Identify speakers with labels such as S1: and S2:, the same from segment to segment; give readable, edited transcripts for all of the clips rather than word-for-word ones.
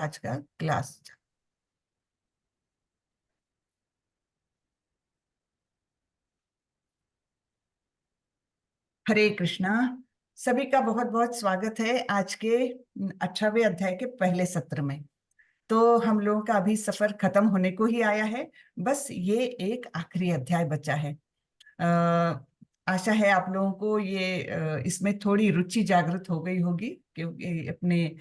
S1: आज का क्लास। हरे कृष्णा। सभी का बहुत बहुत स्वागत है आज के 18वें अध्याय के पहले सत्र में। तो हम लोगों का अभी सफर खत्म होने को ही आया है। बस ये एक आखिरी अध्याय बचा है। आशा है आप लोगों को ये इसमें थोड़ी रुचि जागृत हो गई होगी, क्योंकि अपने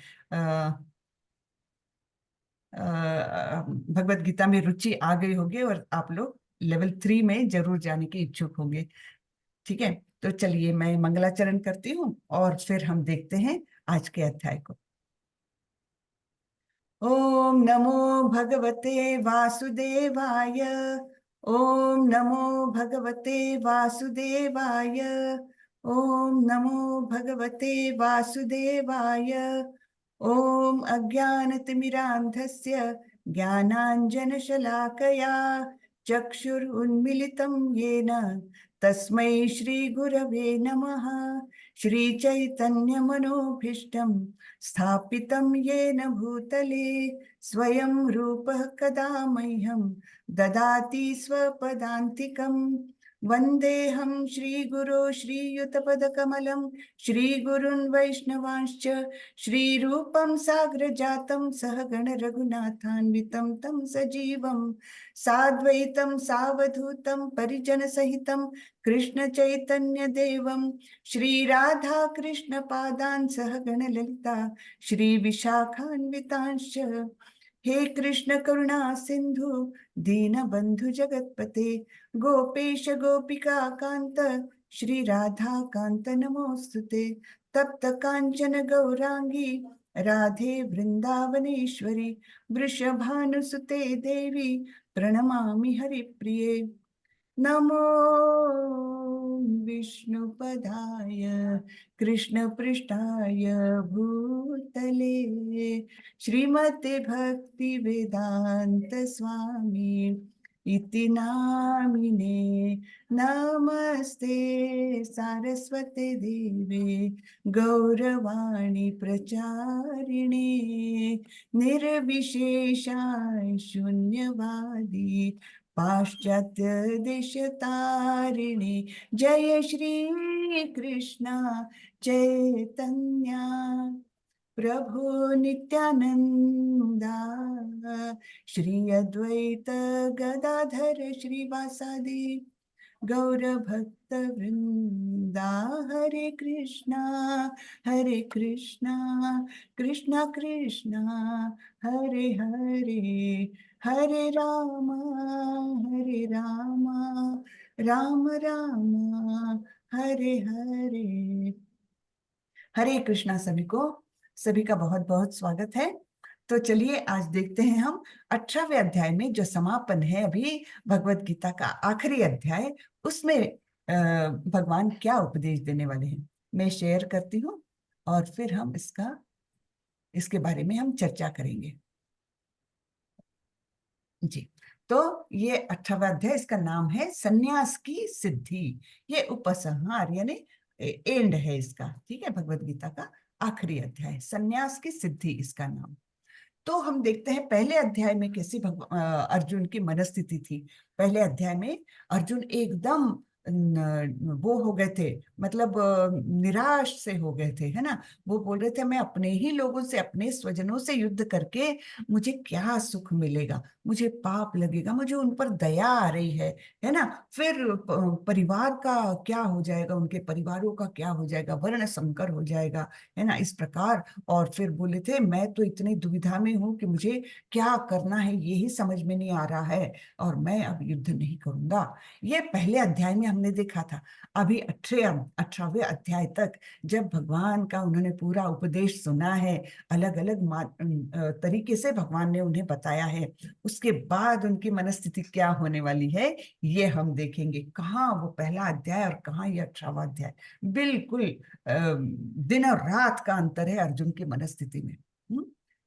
S1: भगवत गीता में रुचि आ गई होगी और आप लोग लेवल 3 में जरूर जाने के इच्छुक होंगे। ठीक है, तो चलिए मैं मंगलाचरण करती हूँ और फिर हम देखते हैं आज के अध्याय को। ओम नमो भगवते वासुदेवाय। ओम नमो भगवते वासुदेवाय। ओम नमो भगवते वासुदेवाय। ओम अज्ञानतिमिरान्धस्य ज्ञानाञ्जनशलाकया चक्षुरुन्मिलितं येन तस्मै श्रीगुरवे नमः। श्रीचैतन्यमनोभीष्टं स्थापितं येन भूतले स्वयं रूपः कदा मह्यं ददाति स्वपदान्तिकम्। वन्देऽहं श्रीगुरो श्रीयुतपदकमलं श्रीगुरुन् वैष्णवांश्च श्रीरूपं साग्रजातं सहगण रघुनाथान्वितं तं सजीवं साद्वैतं सावधूतं परिजनसहितं कृष्ण चैतन्य देवं श्री राधा कृष्ण पादान् सहगण ललिता श्री विशाखान्वितांश्च। हे कृष्ण करुणा सिंधु दीनबंधु जगतपते गोपेश गोपिका कांत श्री राधा कांत नमोस्तुते। तप्त कांचन गौरांगी राधे वृंदावनेश्वरी वृषभानुसुते देवी प्रणमामि हरिप्रिये। नमो विष्णुपदाय कृष्णपृष्ठाय भूतले श्रीमते भक्ति वेदांत स्वामी इति नामिने। नमस्ते सारस्वते देवे गौरवाणी प्रचारिणे निर्विशेषा शून्यवादी पाश्चात्य देशतारिणे। जय श्री कृष्ण चैतन्य प्रभु नित्यानंदा श्री अद्वैत गदाधर श्रीवासादि गौर भक्त वृंदा। हरे कृष्णा कृष्णा कृष्णा हरे हरे हरे राम राम राम हरे हरे। हरे कृष्णा सभी को। सभी का बहुत बहुत स्वागत है। तो चलिए आज देखते हैं हम 18वें अध्याय में जो समापन है अभी भगवत गीता का आखिरी अध्याय, उसमें भगवान क्या उपदेश देने वाले हैं मैं शेयर करती हूँ और फिर हम इसके बारे में हम चर्चा करेंगे जी। तो ये 18वां अध्याय, इसका नाम है सन्यास की सिद्धि। ये उपसंहार यानी एंड है इसका। ठीक है, भगवत गीता का आखिरी अध्याय सन्यास की सिद्धि इसका नाम। तो हम देखते हैं पहले अध्याय में कैसी अर्जुन की मनस्थिति थी। पहले अध्याय में अर्जुन एकदम वो हो गए थे, मतलब निराश से हो गए थे, है ना। वो बोल रहे थे मैं अपने ही लोगों से, अपने स्वजनों से युद्ध करके मुझे क्या सुख मिलेगा, मुझे पाप लगेगा, मुझे उन पर दया आ रही है ना। फिर परिवार का क्या हो जाएगा, उनके परिवारों का क्या हो जाएगा, वर्ण संकर हो जाएगा, है ना, इस प्रकार। और फिर बोले थे मैं तो इतनी दुविधा में हूं कि मुझे क्या करना है यही समझ में नहीं आ रहा है और मैं अब युद्ध नहीं करूंगा। ये पहले अध्याय में हमने देखा था। अभी 18वें अध्याय तक जब भगवान का उन्होंने पूरा उपदेश सुना है, अलग अलग तरीके से भगवान ने उन्हें बताया है, उसके बाद उनकी मनस्थिति क्या होने वाली है ये हम देखेंगे। कहाँ वो पहला अध्याय और कहाँ ये 18वां अध्याय, बिल्कुल दिन और रात का अंतर है अर्जुन की मनस्थिति में।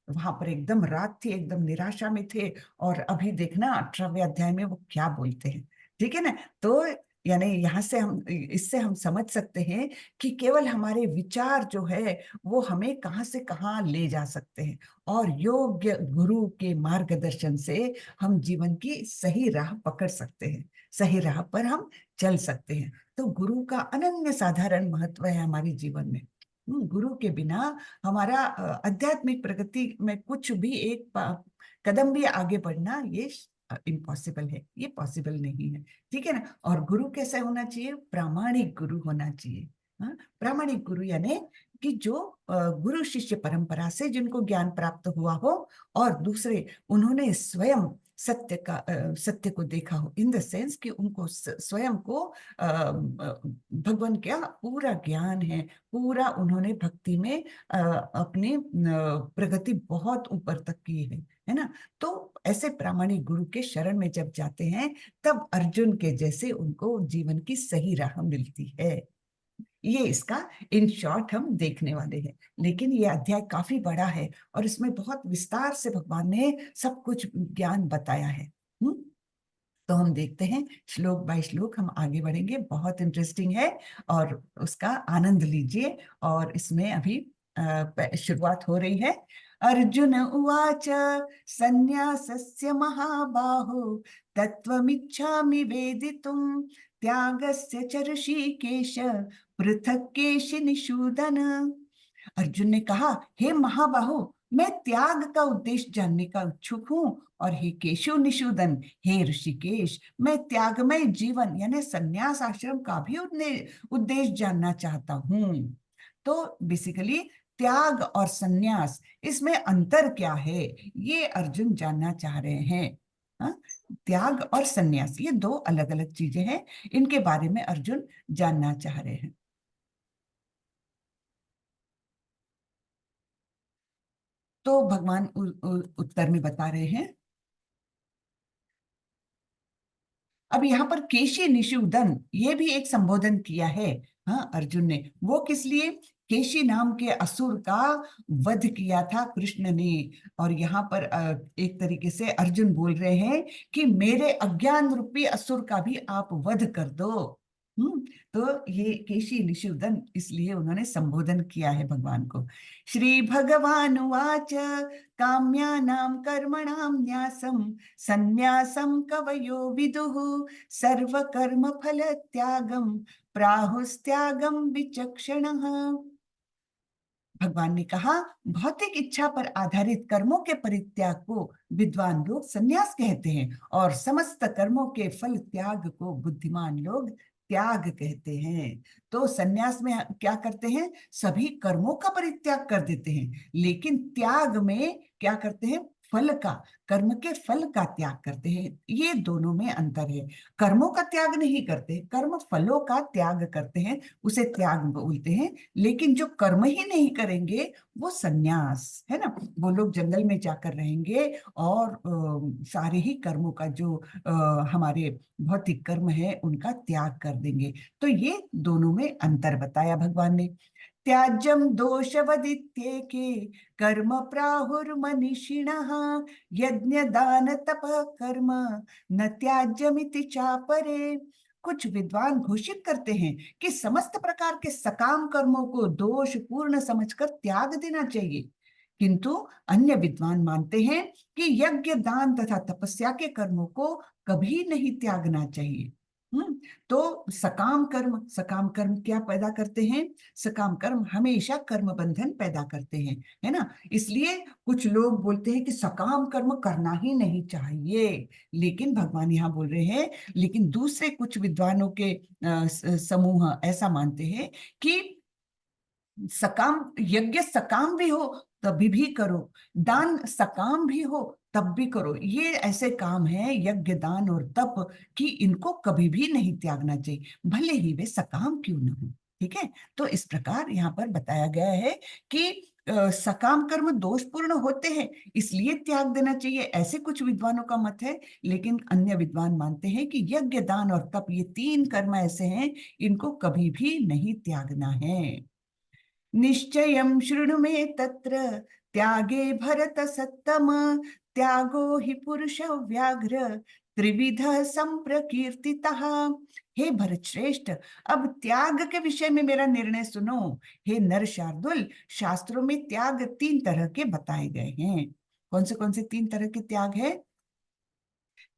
S1: वहां पर एकदम रात थी, एकदम निराशा में थे, और अभी देखना 18वें अध्याय में वो क्या बोलते हैं। ठीक है ना। तो यानी यहाँ से हम इससे हम समझ सकते हैं कि केवल हमारे विचार जो है वो हमें कहाँ से कहाँ ले जा सकते हैं, और योग्य गुरु के मार्गदर्शन से हम जीवन की सही राह पकड़ सकते हैं, सही राह पर हम चल सकते हैं। तो गुरु का अनन्य साधारण महत्व है हमारे जीवन में। गुरु के बिना हमारा आध्यात्मिक प्रगति में कुछ भी एक कदम भी आगे बढ़ना ये इम्पॉसिबल है, ये पॉसिबल नहीं है। ठीक है ना। और गुरु कैसे होना चाहिए? प्रामाणिक गुरु होना चाहिए। हाँ, प्रामाणिक गुरु यानी कि जो गुरु शिष्य परंपरा से जिनको ज्ञान प्राप्त हुआ हो, और दूसरे उन्होंने स्वयं सत्य को देखा हो, इन द सेंस कि उनको स्वयं को भगवान क्या पूरा ज्ञान है, पूरा उन्होंने भक्ति में अपनी प्रगति बहुत ऊपर तक की है ना। तो ऐसे प्रामाणिक गुरु के शरण में जब जाते हैं, तब अर्जुन के जैसे उनको जीवन की सही राह मिलती है। ये इसका इन शॉर्ट हम देखने वाले हैं। लेकिन ये अध्याय काफी बड़ा है और इसमें बहुत विस्तार से भगवान ने सब कुछ ज्ञान बताया है। तो हम देखते हैं श्लोक बाय श्लोक हम आगे बढ़ेंगे, बहुत इंटरेस्टिंग है और उसका आनंद लीजिए। और इसमें अभी शुरुआत हो रही है। अर्जुन उवाच संन्यासस्य महाबाहो तत्त्वमिच्छामि वेदितुम् त्यागस्य च ऋषिकेश पृथक् केशि निषूदन। अर्जुन ने कहा, हे महाबाहो, मैं त्याग का उद्देश्य जानने का इच्छुक हूँ, और हे केशव निषूदन, हे ऋषिकेश, मैं त्यागमय जीवन यानी संन्यास आश्रम का भी उद्देश्य जानना चाहता हूँ। तो बेसिकली त्याग और संन्यास, इसमें अंतर क्या है, ये अर्जुन जानना चाह रहे हैं। हाँ? त्याग और संन्यास ये दो अलग अलग चीजें हैं, इनके बारे में अर्जुन जानना चाह रहे हैं। तो भगवान उत्तर में बता रहे हैं। अब यहाँ पर केशी निषूदन ये भी एक संबोधन किया है। हाँ, अर्जुन ने वो किस लिए? केशी नाम के असुर का वध किया था कृष्ण ने। और यहाँ पर एक तरीके से अर्जुन बोल रहे हैं कि मेरे अज्ञान रूपी असुर का भी आप वध कर दो। हम्म। तो ये केशी निषूदन इसलिए उन्होंने संबोधन किया है भगवान को। श्री भगवान उवाच काम्यानां कर्मणां न्यासं संन्यासं कवयो विदुः सर्वकर्म फल त्यागम प्राहुस्त्यागम विचक्षणः। भगवान ने कहा, भौतिक इच्छा पर आधारित कर्मों के परित्याग को विद्वान लोग संन्यास कहते हैं, और समस्त कर्मों के फल त्याग को बुद्धिमान लोग त्याग कहते हैं। तो संन्यास में क्या करते हैं? सभी कर्मों का परित्याग कर देते हैं, लेकिन त्याग में क्या करते हैं? फल का, कर्म के फल का त्याग करते हैं। ये दोनों में अंतर है। कर्मों का त्याग नहीं करते, कर्म फलों का त्याग करते हैं, उसे त्याग बोलते हैं। लेकिन जो कर्म ही नहीं करेंगे वो सन्यास है ना। वो लोग जंगल में जाकर रहेंगे और सारे ही कर्मों का जो हमारे भौतिक कर्म है उनका त्याग कर देंगे। तो ये दोनों में अंतर बताया भगवान ने। त्याज्यम दोषवदित्येके कर्म प्राहुर्मनीषिणः यज्ञ दान तप कर्म न त्याज्यमिति चापरे। कुछ विद्वान घोषित करते हैं कि समस्त प्रकार के सकाम कर्मों को दोष पूर्ण समझकर त्याग देना चाहिए, किंतु अन्य विद्वान मानते हैं कि यज्ञ दान तथा तपस्या के कर्मों को कभी नहीं त्यागना चाहिए। तो सकाम कर्म क्या पैदा करते हैं? सकाम कर्म हमेशा कर्म बंधन पैदा करते हैं, है ना। इसलिए कुछ लोग बोलते हैं कि सकाम कर्म करना ही नहीं चाहिए, लेकिन भगवान यहाँ बोल रहे हैं, लेकिन दूसरे कुछ विद्वानों के समूह ऐसा मानते हैं कि सकाम यज्ञ सकाम भी हो तभी भी करो, दान सकाम भी हो तब भी करो। ये ऐसे काम है यज्ञ दान और तप कि इनको कभी भी नहीं त्यागना चाहिए, भले ही वे सकाम क्यों न हो। ठीक है। तो इस प्रकार यहाँ पर बताया गया है कि सकाम कर्म दोषपूर्ण होते हैं, इसलिए त्याग देना चाहिए, ऐसे कुछ विद्वानों का मत है। लेकिन अन्य विद्वान मानते हैं कि यज्ञ दान और तप ये तीन कर्म ऐसे हैं, इनको कभी भी नहीं त्यागना है। निश्चयं शृणु मे तत्र त्यागे भरत सत्तम त्यागो हि पुरुष व्याघ्र त्रिविध संप्रकीर्तितः। हे भरत श्रेष्ठ, अब त्याग के विषय में मेरा निर्णय सुनो। हे नर शार्दुल, शास्त्रों में त्याग 3 तरह के बताए गए हैं। कौन से 3 तरह के त्याग है?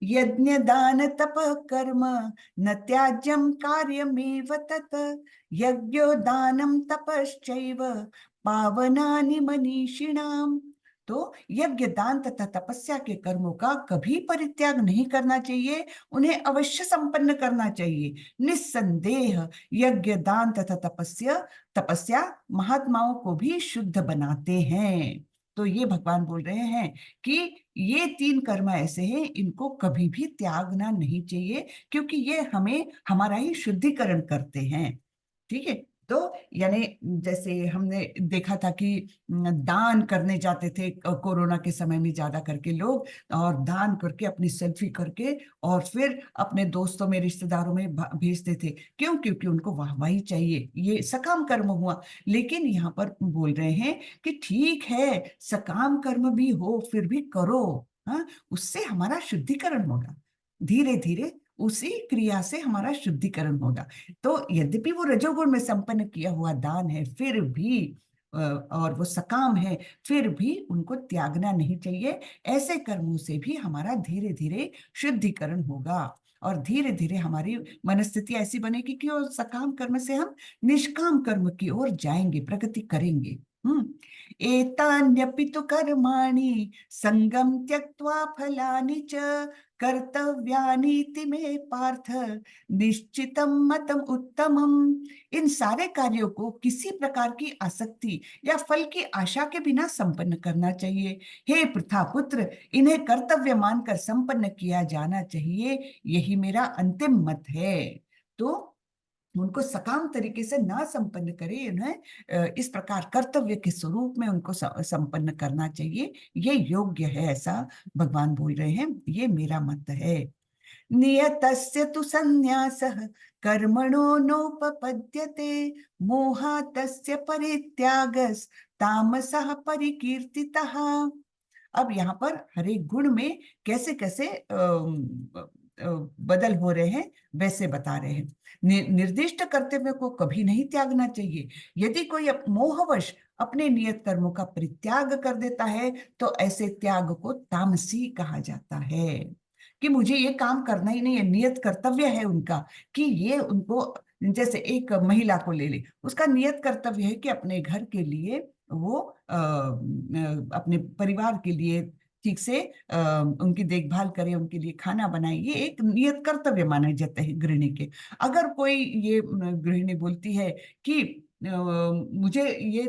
S1: यज्ञ दान तप कर्म न त्याज्यम कार्यमेव तत्। यज्ञो दानम तपश्चैव पावनानि मनीषिणाम। तो यज्ञ दान तथा तपस्या के कर्मों का कभी परित्याग नहीं करना चाहिए, उन्हें अवश्य संपन्न करना चाहिए। निस्संदेह यज्ञ दान तथा तपस्या तपस्या महात्माओं को भी शुद्ध बनाते हैं। तो ये भगवान बोल रहे हैं कि ये 3 कर्म ऐसे हैं, इनको कभी भी त्यागना नहीं चाहिए, क्योंकि ये हमें हमारा ही शुद्धिकरण करते हैं। ठीक है। तो यानी जैसे हमने देखा था कि दान करने जाते थे कोरोना के समय में ज्यादा करके लोग, और दान करके अपनी सेल्फी करके और फिर अपने दोस्तों में रिश्तेदारों में भेजते थे। क्यों? क्योंकि उनको वाहवाही चाहिए, ये सकाम कर्म हुआ। लेकिन यहाँ पर बोल रहे हैं कि ठीक है, सकाम कर्म भी हो फिर भी करो। हाँ, उससे हमारा शुद्धिकरण होगा, धीरे धीरे उसी क्रिया से हमारा शुद्धिकरण होगा। तो यद्यपि वो रजोगुण में संपन्न किया हुआ दान है, फिर भी और वो सकाम है, फिर भी उनको त्यागना नहीं चाहिए। ऐसे कर्मों से भी हमारा धीरे धीरे शुद्धिकरण होगा, और धीरे धीरे हमारी मनस्थिति ऐसी बनेगी कि वो सकाम कर्म से हम निष्काम कर्म की ओर जाएंगे, प्रगति करेंगे। एतान्यपि तु कर्माणि संगम त्यक्त्वा फलानि च कर्तव्यानीति मे पार्थ निश्चितम मतम उत्तमम। इन सारे कार्यों को किसी प्रकार की आसक्ति या फल की आशा के बिना संपन्न करना चाहिए। हे प्रथापुत्र, इन्हें कर्तव्य मानकर संपन्न किया जाना चाहिए, यही मेरा अंतिम मत है। तो उनको सकाम तरीके से ना संपन्न करे, उन्हें इस प्रकार कर्तव्य के स्वरूप में उनको संपन्न करना चाहिए, ये योग्य है, ऐसा भगवान बोल रहे हैं, ये मेरा मत है। नियतस्य तु संन्यासः कर्मणो नोपपद्यते मोहातस्य परित्यागस् तामसः परिकीर्तितः। अब यहाँ पर हर एक गुण में कैसे कैसे बदल हो रहे हैं वैसे बता रहे हैं। निर्दिष्ट कर्तव्य को कभी नहीं त्यागना चाहिए। यदि कोई मोहवश अपने नियत कर्मों का परित्याग कर देता है तो ऐसे त्याग को तामसी कहा जाता है, कि मुझे ये काम करना ही नहीं है, नियत कर्तव्य है उनका कि ये उनको, जैसे एक महिला को ले ले, उसका नियत कर्तव्य है कि अपने घर के लिए वो अपने परिवार के लिए ठीक से उनकी देखभाल करे, उनके लिए खाना बनाए, ये एक नियत कर्तव्य माने जाते हैं गृहिणी के। अगर कोई ये गृहिणी बोलती है कि मुझे ये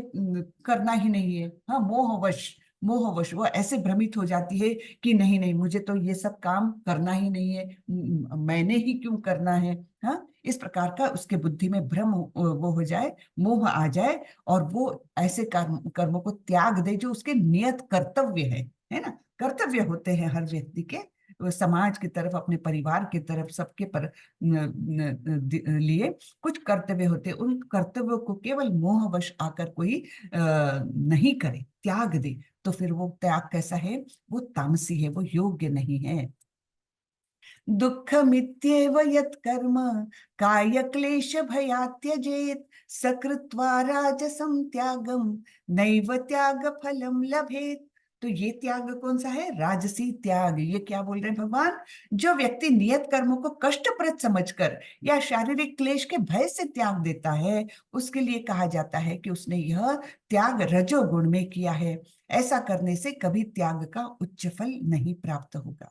S1: करना ही नहीं है, हाँ, मोहवश वो ऐसे भ्रमित हो जाती है कि नहीं नहीं, मुझे तो ये सब काम करना ही नहीं है, मैंने ही क्यों करना है। हाँ, इस प्रकार का उसके बुद्धि में भ्रम वो हो जाए, मोह आ जाए, और वो ऐसे कर्मों को त्याग दे जो उसके नियत कर्तव्य है ना। कर्तव्य होते हैं हर व्यक्ति के, समाज की तरफ, अपने परिवार की तरफ, सबके पर लिए कुछ कर्तव्य होते हैं। उन कर्तव्यों को केवल मोहवश आकर कोई नहीं करे, त्याग दे, तो फिर वो त्याग कैसा है? वो तामसी है, वो योग्य नहीं है। दुःखमित्येव यत्कर्म काय क्लेश भयात् त्यजेत् सकृत्वा राजसं त्यागम नैव त्याग फलम लभेत। तो ये त्याग कौन सा है? राजसी त्याग। ये क्या बोल रहे हैं भगवान? जो व्यक्ति नियत कर्मों को कष्टप्रद समझकर या शारीरिक क्लेश के भय से त्याग देता है, उसके लिए कहा जाता है कि उसने यह त्याग रजोगुण में किया है। ऐसा करने से कभी त्याग का उच्च फल नहीं प्राप्त होगा।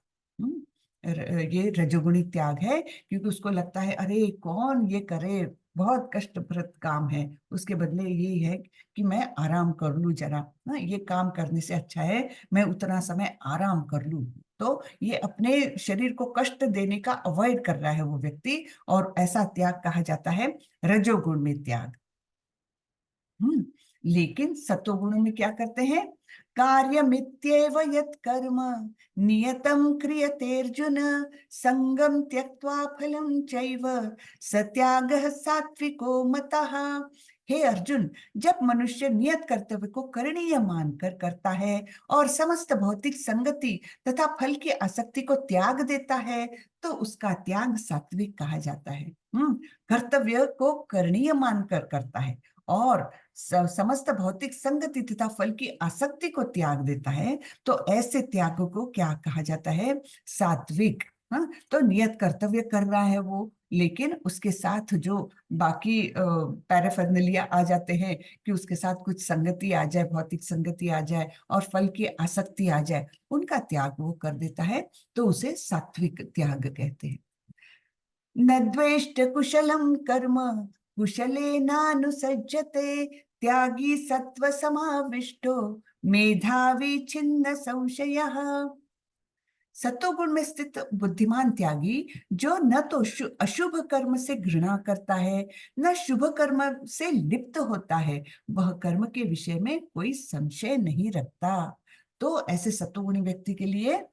S1: ये रजोगुणी त्याग है, क्योंकि उसको लगता है अरे कौन ये करे, बहुत कष्टप्रद काम है, उसके बदले ये है कि मैं आराम कर लूं जरा, ना, ये काम करने से अच्छा है मैं उतना समय आराम कर लूं। तो ये अपने शरीर को कष्ट देने का अवॉइड कर रहा है वो व्यक्ति, और ऐसा त्याग कहा जाता है रजोगुण में त्याग। लेकिन सत्वगुण में क्या करते हैं? कार्यमित्येव यत् कर्म नियतं क्रियतेऽर्जुन संगम त्यक्त्वा फलं चैव स त्यागः सात्विको मतः। हे अर्जुन, जब मनुष्य नियत कर्तव्य को करणीय मानकर करता है और समस्त भौतिक संगति तथा फल की आसक्ति को त्याग देता है, तो उसका त्याग सात्विक कहा जाता है। कर्तव्य को करणीय मानकर करता है और समस्त भौतिक संगति तथा फल की आसक्ति को त्याग देता है, तो ऐसे त्याग को क्या कहा जाता है? सात्विक। हाँ, तो नियत कर्तव्य कर रहा है वो, लेकिन उसके साथ जो बाकी पैराफर्नलिया आ जाते हैं कि उसके साथ कुछ संगति आ जाए, भौतिक संगति आ जाए और फल की आसक्ति आ जाए, उनका त्याग वो कर देता है, तो उसे सात्विक त्याग कहते हैं। न द्वेष्ट कुशलम कर्म कुशलेनानुसज्जते त्यागी सत्व समाविष्टो मेधावी छिन्न संशयः। सत्वगुण में स्थित बुद्धिमान त्यागी जो न तो अशुभ कर्म से घृणा करता है, न शुभ कर्म से लिप्त होता है, वह कर्म के विषय में कोई संशय नहीं रखता। तो ऐसे सत्वगुणी व्यक्ति के लिए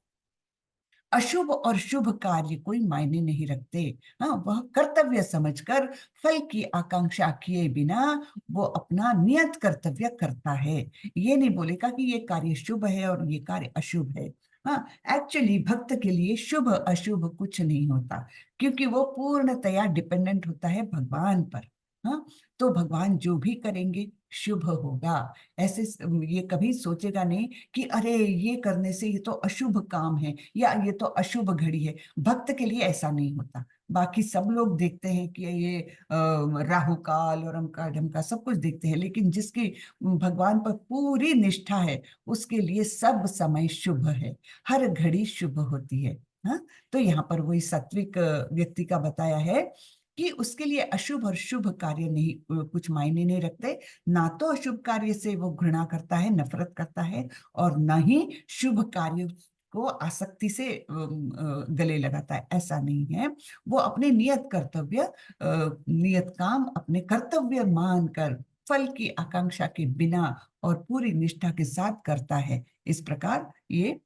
S1: अशुभ और शुभ कार्य कोई मायने नहीं रखते। हाँ, वह कर्तव्य समझकर फल की आकांक्षा किए बिना वो अपना नियत कर्तव्य करता है। ये नहीं बोलेगा कि ये कार्य शुभ है और ये कार्य अशुभ है। हाँ, एक्चुअली भक्त के लिए शुभ अशुभ कुछ नहीं होता, क्योंकि वो पूर्णतया डिपेंडेंट होता है भगवान पर। हाँ, तो भगवान जो भी करेंगे शुभ होगा। ऐसे ये कभी सोचेगा नहीं कि अरे ये करने से ये तो अशुभ काम है या ये तो अशुभ घड़ी है। भक्त के लिए ऐसा नहीं होता। बाकी सब लोग देखते हैं कि ये राहु काल और अमका ढमका सब कुछ देखते हैं, लेकिन जिसकी भगवान पर पूरी निष्ठा है उसके लिए सब समय शुभ है, हर घड़ी शुभ होती है। हाँ, तो यहाँ पर वही सात्विक व्यक्ति का बताया है कि उसके लिए अशुभ और शुभ कार्य नहीं कुछ मायने नहीं रखते। ना तो अशुभ कार्य से वो घृणा करता है, नफरत करता है, और न ही शुभ कार्य को आसक्ति से गले लगाता है, ऐसा नहीं है। वो अपने नियत कर्तव्य नियत काम अपने कर्तव्य मानकर फल की आकांक्षा के बिना और पूरी निष्ठा के साथ करता है। इस प्रकार ये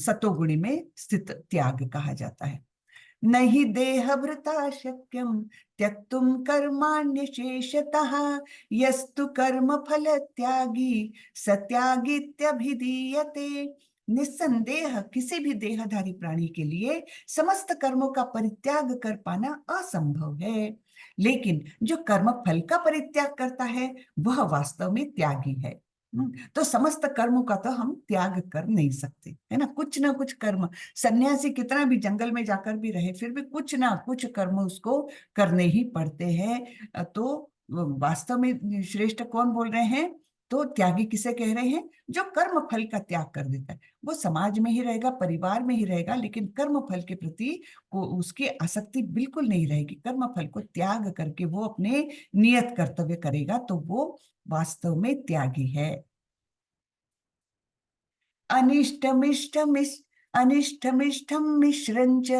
S1: सतोगुणी में स्थित त्याग कहा जाता है। नहि देहभृता शक्यं त्यक्तुं कर्माण्यशेषतः यस्तु कर्म फल त्यागी सत्यागीत्यभिधीयते। निस्संदेह किसी भी देहधारी प्राणी के लिए समस्त कर्मों का परित्याग कर पाना असंभव है, लेकिन जो कर्म फल का परित्याग करता है वह वास्तव में त्यागी है। तो समस्त कर्मों का तो हम त्याग कर नहीं सकते, है ना कुछ कर्म, सन्यासी कितना भी जंगल में जाकर भी रहे फिर भी कुछ ना कुछ कर्म उसको करने ही पड़ते हैं। तो वास्तव में श्रेष्ठ कौन बोल रहे हैं? तो त्यागी किसे कह रहे हैं? जो कर्म फल का त्याग कर देता है। वो समाज में ही रहेगा, परिवार में ही रहेगा, लेकिन कर्म फल के प्रति को उसकी आसक्ति बिल्कुल नहीं रहेगी। कर्म फल को त्याग करके वो अपने नियत कर्तव्य करेगा, तो वो वास्तव में त्यागी है। अनिष्टमिष्टमिष् अनिष्टमिष्टं मिश्रं च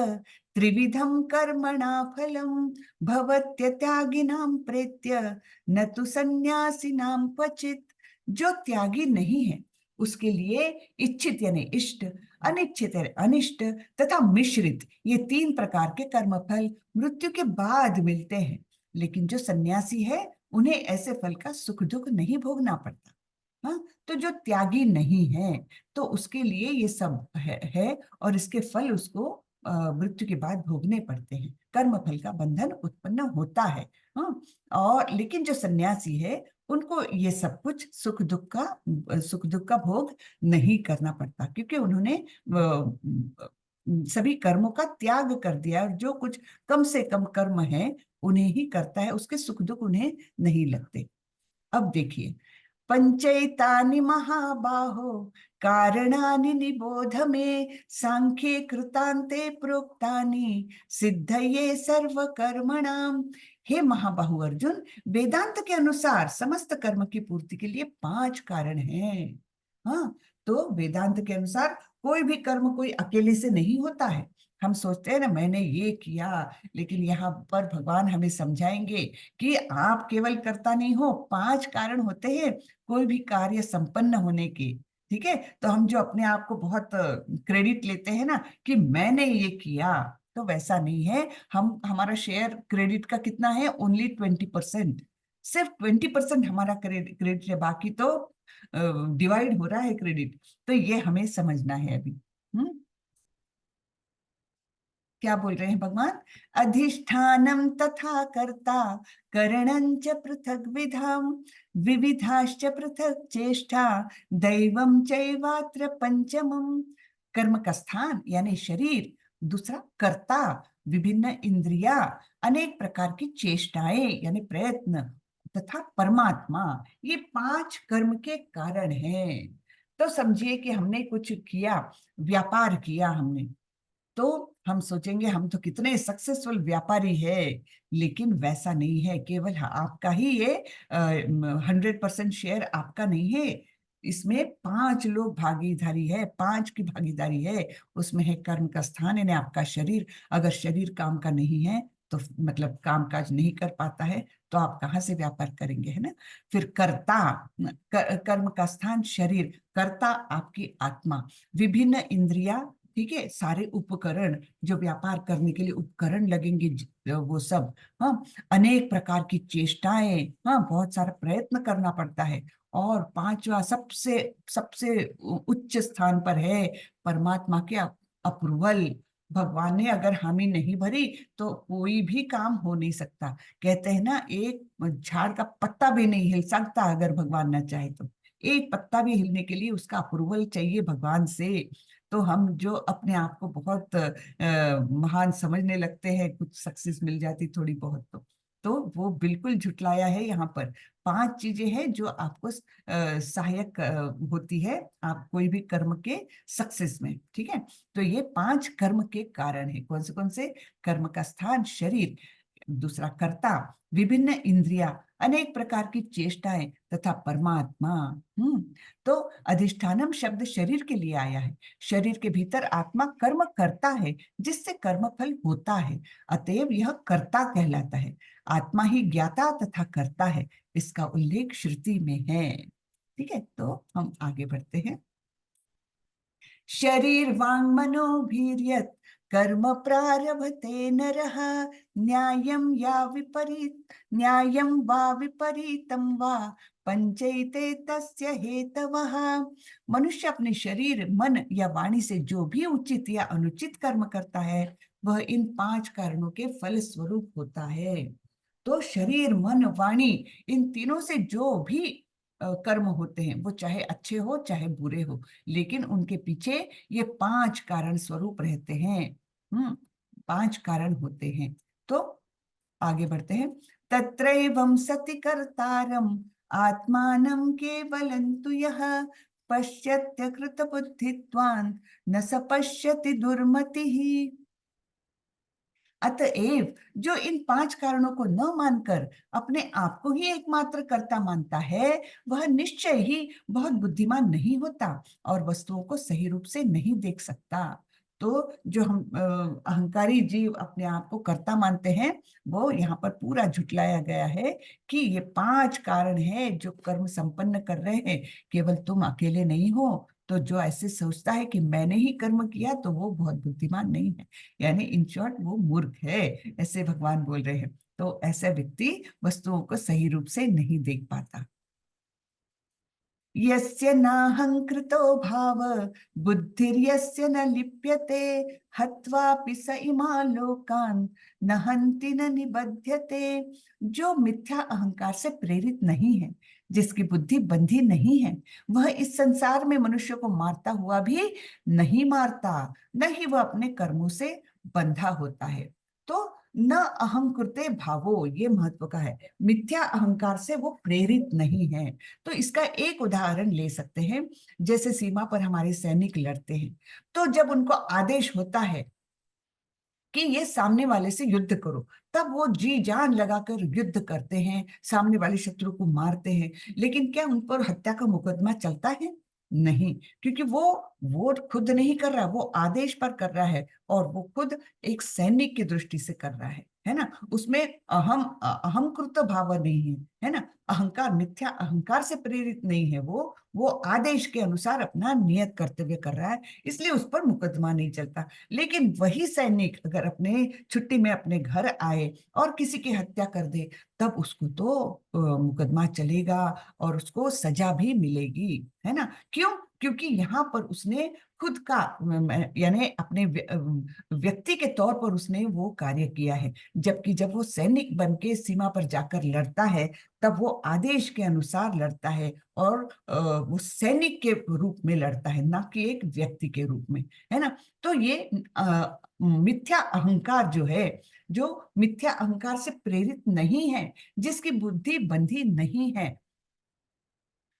S1: त्रिविधं कर्मणा फलं भवत्यत्यागिनां प्रेत्य न तु सन्यासिनां क्वचित्। जो त्यागी नहीं है उसके लिए इच्छित यानी इष्ट, अनिच्छित यानी अनिष्ट तथा मिश्रित, ये तीन प्रकार के कर्म फल मृत्यु के बाद मिलते हैं। लेकिन जो सन्यासी है उन्हें ऐसे फल का सुख दुख नहीं भोगना पड़ता। हाँ, तो जो त्यागी नहीं है तो उसके लिए ये सब है और इसके फल उसको मृत्यु के बाद भोगने पड़ते हैं। कर्म फल का बंधन उत्पन्न होता है। हाँ, और लेकिन जो सन्यासी है उनको ये सब कुछ सुख दुख का भोग नहीं करना पड़ता, क्योंकि उन्होंने सभी कर्मों का त्याग कर दिया। जो कुछ कम से कम कर्म है उन्हें ही करता है, उसके सुख दुख उन्हें नहीं लगते। अब देखिए, पंचैतानि महाबाहो कारणानि निबोध मे सांख्ये कृतान्ते प्रोक्तानि सिद्धये सर्व कर्मणाम। हे महाबाहु अर्जुन, वेदांत के अनुसार समस्त कर्म की पूर्ति के लिए 5 कारण हैं। हाँ, तो वेदांत के अनुसार कोई भी कर्म कोई अकेले से नहीं होता है। हम सोचते हैं ना मैंने ये किया, लेकिन यहाँ पर भगवान हमें समझाएंगे कि आप केवल कर्ता नहीं हो, 5 कारण होते हैं कोई भी कार्य संपन्न होने के। ठीक है, तो हम जो अपने आप को बहुत क्रेडिट लेते हैं ना कि मैंने ये किया, तो वैसा नहीं है। हम हमारा शेयर क्रेडिट का कितना है, ओनली 20%। सिर्फ 20% हमारा क्रेडिट है, बाकी तो डिवाइड हो रहा है क्रेडिट। तो ये हमें समझना है अभी। क्या बोल रहे हैं भगवान? अधिष्ठानम तथा कर्ता करणं च पृथक विधाम विविधाश्च पृथक चेष्टा दैवम चैवात्र पंचमम। कर्म का स्थान यानी शरीर, दूसरा कर्ता विभिन्न इंद्रिया, अनेक प्रकार की चेष्टाएं यानी प्रयत्न, तथा परमात्मा, ये 5 कर्म के कारण हैं। तो समझिए कि हमने कुछ किया, व्यापार किया हमने, तो हम सोचेंगे हम तो कितने सक्सेसफुल व्यापारी है, लेकिन वैसा नहीं है। केवल आपका ही ये 100% शेयर आपका नहीं है। इसमें 5 लोग भागीदारी है, 5 की भागीदारी है। उसमें है कर्म का स्थान यानी आपका शरीर। अगर शरीर काम का नहीं है तो मतलब काम काज नहीं कर पाता है, तो आप कहाँ से व्यापार करेंगे, है ना। फिर कर्ता, कर्म का स्थान शरीर, कर्ता आपकी आत्मा, विभिन्न इंद्रिया, ठीक है, सारे उपकरण जो व्यापार करने के लिए उपकरण लगेंगे, वो सब। हाँ, अनेक प्रकार की चेष्टाएं, हाँ, बहुत सारा प्रयत्न करना पड़ता है। और पांचवा सबसे सबसे उच्च स्थान पर है परमात्मा के अप्रूवल। भगवान ने अगर हामी नहीं भरी तो कोई भी काम हो नहीं सकता। कहते हैं ना, एक झाड़ का पत्ता भी नहीं हिल सकता अगर भगवान ना चाहे तो। एक पत्ता भी हिलने के लिए उसका अप्रूवल चाहिए भगवान से। तो हम जो अपने आप को बहुत महान समझने लगते हैं, कुछ सक्सेस मिल जाती थोड़ी बहुत, तो वो बिल्कुल झुटलाया है। यहाँ पर 5 चीजें हैं जो आपको सहायक होती है आप कोई भी कर्म के सक्सेस में, ठीक है। तो ये 5 कर्म के कारण है। कौन से? कर्म का स्थान शरीर, दूसरा कर्ता, विभिन्न इंद्रिया, अनेक प्रकार की चेष्टाएं, तथा परमात्मा। तो अधिष्ठानम शब्द शरीर के लिए आया है। शरीर के भीतर आत्मा कर्म करता है, जिससे कर्म फल होता है, अतएव यह कर्ता कहलाता है। आत्मा ही ज्ञाता तथा कर्ता है, इसका उल्लेख श्रुति में है। ठीक है, तो हम आगे बढ़ते हैं। शरीर वांग मनोभीर्यत कर्म प्रारभते नरः न्यायं या विपरीत न्यायं वा विपरीतं वा पंचैते तस्य हेतवः। मनुष्य अपने शरीर, मन या वाणी से जो भी उचित या अनुचित कर्म करता है, वह इन 5 कारणों के फल स्वरूप होता है। तो शरीर, मन, वाणी, इन तीनों से जो भी कर्म होते हैं, वो चाहे अच्छे हो चाहे बुरे हो, लेकिन उनके पीछे ये 5 कारण स्वरूप रहते हैं। 5 कारण होते हैं। तो आगे बढ़ते हैं। तत्रैवं सति कर्तारम आत्मानं केवलं तु यः पश्यत्यकृत बुद्धित्वान् न स पश्यति दुर्मतिः। अतएव जो इन 5 कारणों को न मानकर अपने आप को ही एकमात्र कर्ता मानता है, वह निश्चय ही बहुत बुद्धिमान नहीं होता और वस्तुओं को सही रूप से नहीं देख सकता। तो जो हम अहंकारी जीव अपने आप को कर्ता मानते हैं, वो यहाँ पर पूरा झुटलाया गया है कि ये 5 कारण है जो कर्म संपन्न कर रहे हैं, केवल तुम अकेले नहीं हो। तो जो ऐसे सोचता है कि मैंने ही कर्म किया, तो वो बहुत बुद्धिमान नहीं है, यानी इन शॉर्ट वो मूर्ख है, ऐसे भगवान बोल रहे हैं। तो ऐसा व्यक्ति वस्तुओं को सही रूप से नहीं देख पाता। यस्य नाहंकृतो भाव बुद्धिर्यस्य न लिप्यते हत्वापि स इमा लोकान् न हन्ति न निबध्यते। जो मिथ्या अहंकार से प्रेरित नहीं है, जिसकी बुद्धि बंधी नहीं है, वह इस संसार में मनुष्य को मारता हुआ भी नहीं मारता, न ही वह अपने कर्मों से बंधा होता है। तो न अहंकृते भावो, ये महत्व का है। मिथ्या अहंकार से वो प्रेरित नहीं है। तो इसका एक उदाहरण ले सकते हैं। जैसे सीमा पर हमारे सैनिक लड़ते हैं, तो जब उनको आदेश होता है कि ये सामने वाले से युद्ध करो, तब वो जी जान लगाकर युद्ध करते हैं, सामने वाले शत्रु को मारते हैं। लेकिन क्या उन पर हत्या का मुकदमा चलता है? नहीं, क्योंकि वो खुद नहीं कर रहा, वो आदेश पर कर रहा है, और वो खुद एक सैनिक की दृष्टि से कर रहा है ना। उसमें अहम कृत भाव नहीं है, है ना। अहंकार, मिथ्या अहंकार से प्रेरित नहीं है वो वो आदेश के अनुसार अपना नियत कर्तव्य कर रहा है, इसलिए उस पर मुकदमा नहीं चलता। लेकिन वही सैनिक अगर अपने छुट्टी में अपने घर आए और किसी की हत्या कर दे, तब उसको तो मुकदमा चलेगा और उसको सजा भी मिलेगी, है ना। क्यों? क्योंकि यहाँ पर उसने खुद का यानी अपने व्यक्ति के तौर पर उसने वो कार्य किया है। जबकि जब वो सैनिक बन के सीमा पर जाकर लड़ता है, तब वो आदेश के अनुसार लड़ता है और वो सैनिक के रूप में लड़ता है, ना कि एक व्यक्ति के रूप में, है ना। तो ये मिथ्या अहंकार जो है, जो मिथ्या अहंकार से प्रेरित नहीं है, जिसकी बुद्धि बंधी नहीं है,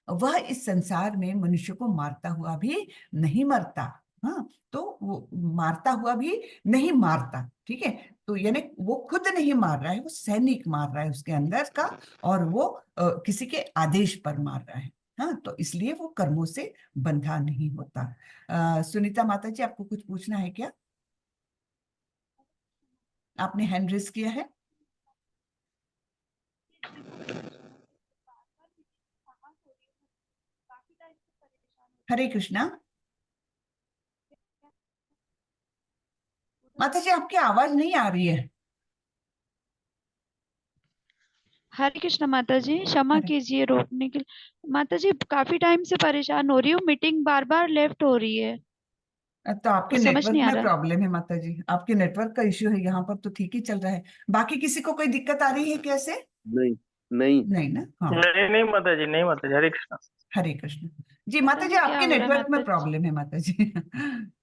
S1: वह इस संसार में मनुष्य को मारता हुआ भी नहीं मरता। हाँ, तो वो मारता हुआ भी नहीं मारता, ठीक है। तो यानी वो खुद नहीं मार रहा है, वो सैनिक मार रहा है उसके अंदर का, और वो किसी के आदेश पर मार रहा है। हाँ, तो इसलिए वो कर्मों से बंधा नहीं होता। सुनीता माता जी, आपको कुछ पूछना है क्या? आपने हैंड रेस किया है। हरे कृष्णा। माता जी, आपकी आवाज नहीं आ रही है।
S2: हरे कृष्ण माता जी, क्षमा
S1: अरे,
S2: कीजिए रोकने के लिए। माता जी काफी टाइम से परेशान हो रही हूँ, मीटिंग बार बार लेफ्ट हो रही है,
S1: तो आपके
S2: कुछ समझ
S1: नेटवर्क
S2: नहीं आ
S1: में
S2: रहा।
S1: प्रॉब्लम है माता जी, आपके नेटवर्क का इश्यू है। यहाँ पर तो ठीक ही चल रहा है। बाकी किसी को कोई दिक्कत आ रही है कैसे?
S3: नहीं नहीं।
S1: नहीं ना? हाँ।
S4: नहीं नहीं माता जी, नहीं माता जी, हरे कृष्णा।
S1: हरे कृष्ण। जी
S2: पता
S1: माता जी,
S2: नहीं क्या
S1: आपके
S2: हो रहा है
S1: नेटवर्क में
S2: माता जी।
S1: प्रॉब्लम है माता जी।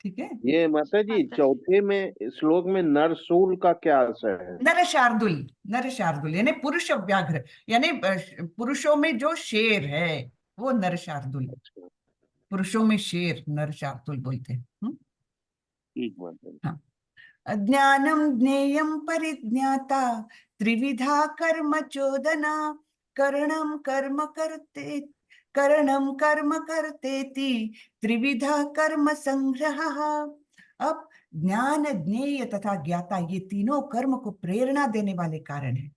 S1: ठीक है।
S3: ये माता जी,
S2: माता जी,
S3: चौथे में श्लोक में नरसूल का क्या असर है?
S1: नर शार्दुल। नर शार्दुल यानी पुरुष व्याघ्र, यानी पुरुषों में जो शेर है, वो नर शार्दुल।
S3: अच्छा,
S1: पुरुषों में शेर नर शार्दुल बोलते हैं।
S3: ठीक माता जी।
S1: हाँ। ज्ञानम ज्ञेयम परिज्ञाता, त्रिविधा कर्म चोदना, करणम कर्म करते, करणम कर्म करतेति, त्रिविधा कर्म संग्रह। अब ज्ञान, ज्ञेय तथा ज्ञाता, ये तीनों कर्म को प्रेरणा देने वाले कारण हैं।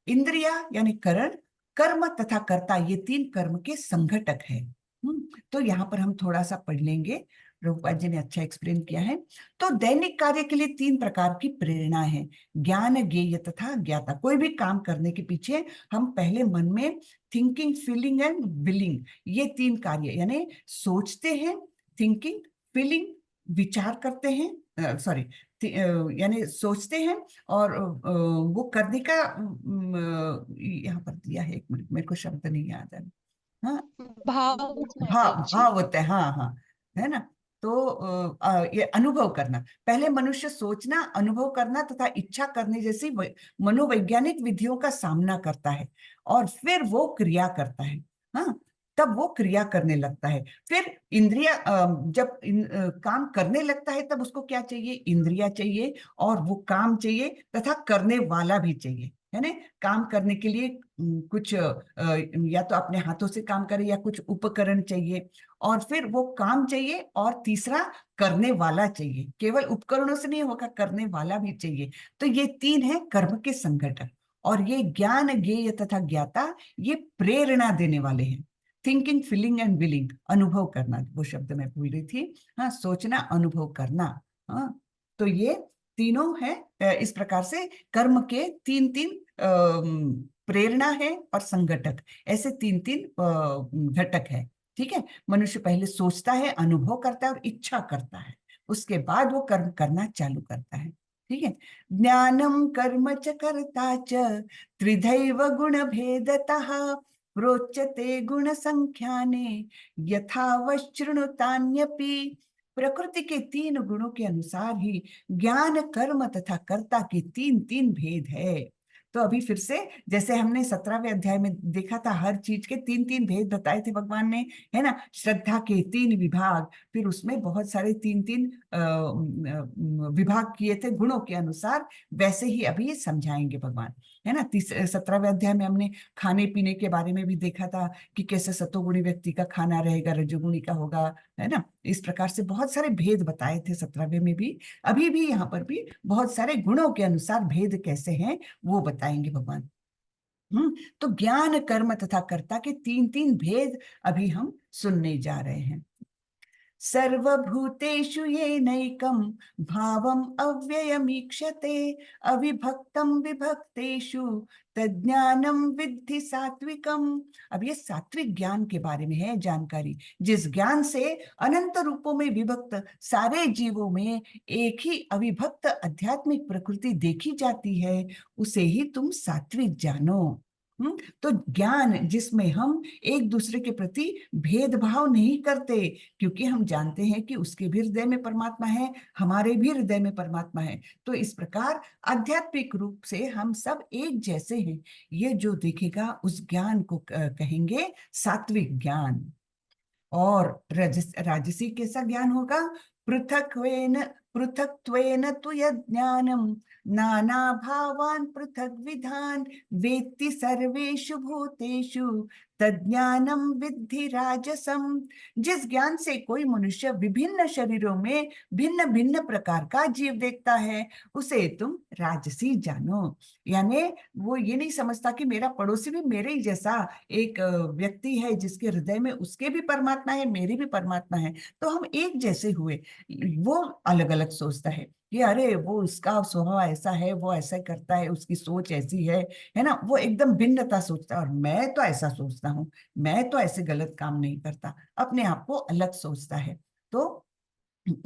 S1: इंद्रिया यानी करण, कर्म तथा कर्ता, ये तीन कर्म के संघटक है। तो यहाँ पर हम थोड़ा सा पढ़ लेंगे। प्रभुपाद जी ने अच्छा एक्सप्लेन किया है। तो दैनिक कार्य के लिए तीन प्रकार की प्रेरणा है: ज्ञान, ज्ञेय तथा ज्ञाता। कोई भी काम करने के पीछे हम पहले मन में थिंकिंग, फीलिंग एंड विलिंग, ये तीन कार्य यानी सोचते हैं, थिंकिंग, फीलिंग, विचार करते हैं, सॉरी, यानी सोचते हैं, और वो करने का यहाँ पर दिया है, एक मिनट मेरे को शब्द नहीं याद है। हाँ,
S2: भाव होता है
S1: भाव,
S2: जी।
S1: भाव होता है, हाँ हाँ, है ना। तो ये अनुभव करना, पहले मनुष्य सोचना, अनुभव करना तथा इच्छा करने जैसी मनोवैज्ञानिक विधियों का सामना करता है, और फिर वो क्रिया करता है। हाँ, तब वो क्रिया करने लगता है। फिर इंद्रिया जब काम करने लगता है, तब उसको क्या चाहिए? इंद्रिया चाहिए, और वो काम चाहिए तथा करने वाला भी चाहिए, है ना। काम करने के लिए कुछ या तो अपने हाथों से काम करे, या कुछ उपकरण चाहिए, और फिर वो काम चाहिए, और तीसरा करने वाला चाहिए। केवल उपकरणों से नहीं होगा, करने वाला भी चाहिए। तो ये तीन है कर्म के संगठन। और ये ज्ञान, ज्ञेय तथा ज्ञाता, ये प्रेरणा देने वाले हैं। थिंकिंग, फीलिंग एंड विलिंग, अनुभव करना, वो शब्द मैं भूल रही थी। हाँ, सोचना, अनुभव करना। हाँ, तो ये तीनों है। इस प्रकार से कर्म के तीन तीन प्रेरणा है और संगठक, ऐसे तीन तीन घटक है। ठीक है। मनुष्य पहले सोचता है, अनुभव करता है और इच्छा करता है, उसके बाद वो कर्म करना चालू करता है। ठीक है। ज्ञानम कर्म च कर्ता च, त्रिधैव गुण भेदतः, प्रोच्यते गुण संख्याने, यथावशृणुतान्यपि। प्रकृति के तीन गुणों के अनुसार ही ज्ञान, कर्म तथा कर्ता के तीन तीन भेद है। तो अभी फिर से, जैसे हमने 17वें अध्याय में देखा था, हर चीज के तीन तीन भेद बताए थे भगवान ने, है ना। श्रद्धा के तीन विभाग, फिर उसमें बहुत सारे तीन तीन विभाग किए थे गुणों के अनुसार। वैसे ही अभी ये समझाएंगे भगवान, है ना। 17वें अध्याय में हमने खाने पीने के बारे में भी देखा था, कि कैसे सतोगुणी व्यक्ति का खाना रहेगा, रजोगुणी का होगा, है ना। इस प्रकार से बहुत सारे भेद बताए थे 17वें में भी। अभी भी यहाँ पर भी बहुत सारे गुणों के अनुसार भेद कैसे हैं, वो बताएंगे भगवान। तो ज्ञान, कर्म तथा कर्ता के तीन तीन भेद अभी हम सुनने जा रहे हैं। सर्वभूतेषु येनैकं भावम् अव्ययमीक्षते अविभक्तं विभक्तेषु तज्ज्ञानं विद्धि सात्विकम। अब ये सात्विक ज्ञान के बारे में है जानकारी, जिस ज्ञान से अनंत रूपों में विभक्त सारे जीवों में एक ही अविभक्त आध्यात्मिक प्रकृति देखी जाती है, उसे ही तुम सात्विक जानो। तो ज्ञान जिसमें हम एक दूसरे के प्रति भेदभाव नहीं करते, क्योंकि हम जानते हैं कि उसके भी हृदय में परमात्मा है, हमारे भी हृदय में परमात्मा है। तो इस प्रकार आध्यात्मिक रूप से हम सब एक जैसे हैं, ये जो देखेगा उस ज्ञान को कहेंगे सात्विक ज्ञान। और राजसी कैसा ज्ञान होगा? पृथक्त्वेन तु यज्ञानम नाना भावान पृथक विधान वेत्ति सर्वेषु भूतेषु तज्ज्ञानम विद्धि राजसम। जिस ज्ञान से कोई मनुष्य विभिन्न शरीरों में भिन्न भिन्न प्रकार का जीव देखता है, उसे तुम राजसी जानो। यानी वो ये नहीं समझता कि मेरा पड़ोसी भी मेरे ही जैसा एक व्यक्ति है, जिसके हृदय में उसके भी परमात्मा है, मेरे भी परमात्मा है, तो हम एक जैसे हुए। वो अलग अलग सोचता है कि अरे वो उसका स्वभाव ऐसा है, वो ऐसा करता है, उसकी सोच ऐसी है ना। वो एकदम भिन्नता सोचता है, और मैं तो ऐसा सोचता हूँ, मैं तो ऐसे गलत काम नहीं करता, अपने आप को अलग सोचता है। तो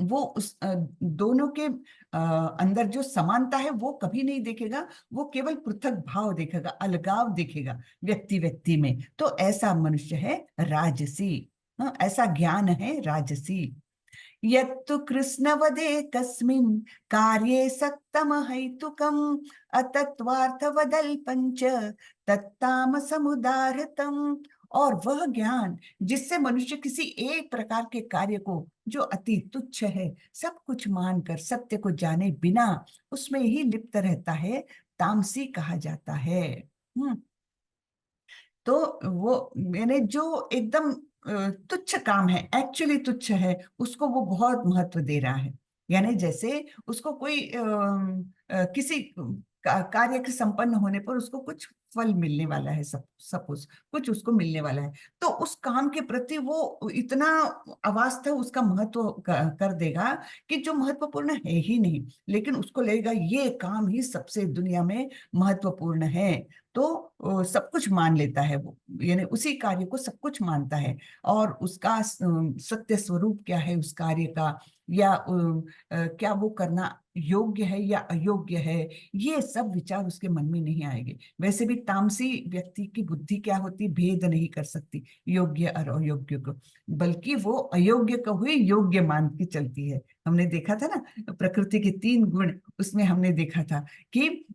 S1: वो उस दोनों के अंदर जो समानता है वो कभी नहीं देखेगा, वो केवल पृथक भाव देखेगा, अलगाव देखेगा व्यक्ति व्यक्ति में। तो ऐसा मनुष्य है राजसी। ऐसा ज्ञान है राजसी। यत्तु कृष्णवदे कस्मिन् कार्ये सक्तमहैतुकम् अतत्वार्थवदल्पञ्च तत्तामसमुदाहृतम्। और वह ज्ञान जिससे मनुष्य किसी एक प्रकार के कार्य को, जो अति तुच्छ है, सब कुछ मानकर सत्य को जाने बिना उसमें ही लिप्त रहता है, तामसी कहा जाता है। तो वो मैंने जो एकदम तुच्छ काम है, एक्चुअली तुच्छ है, उसको वो बहुत महत्व दे रहा है। यानी जैसे उसको कोई किसी कार्य के संपन्न होने पर उसको कुछ फल मिलने वाला है, सपोज कुछ उसको मिलने वाला है, तो उस काम के प्रति वो इतना अवास्तव उसका महत्व कर देगा कि जो महत्वपूर्ण है ही नहीं, लेकिन उसको लगेगा ये काम ही सबसे दुनिया में महत्वपूर्ण है। तो सब कुछ मान लेता है वो, यानी उसी कार्य को सब कुछ मानता है। और उसका सत्य स्वरूप क्या है उस कार्य का, या क्या वो करना योग्य है या अयोग्य है, ये सब विचार उसके मन में नहीं आएंगे। वैसे भी तामसी व्यक्ति की बुद्धि क्या होती, भेद नहीं कर सकती योग्य और अयोग्य को, बल्कि वो अयोग्य को ही योग्य मान के चलती है। हमने देखा था ना प्रकृति के 3 गुण, उसमें हमने देखा था कि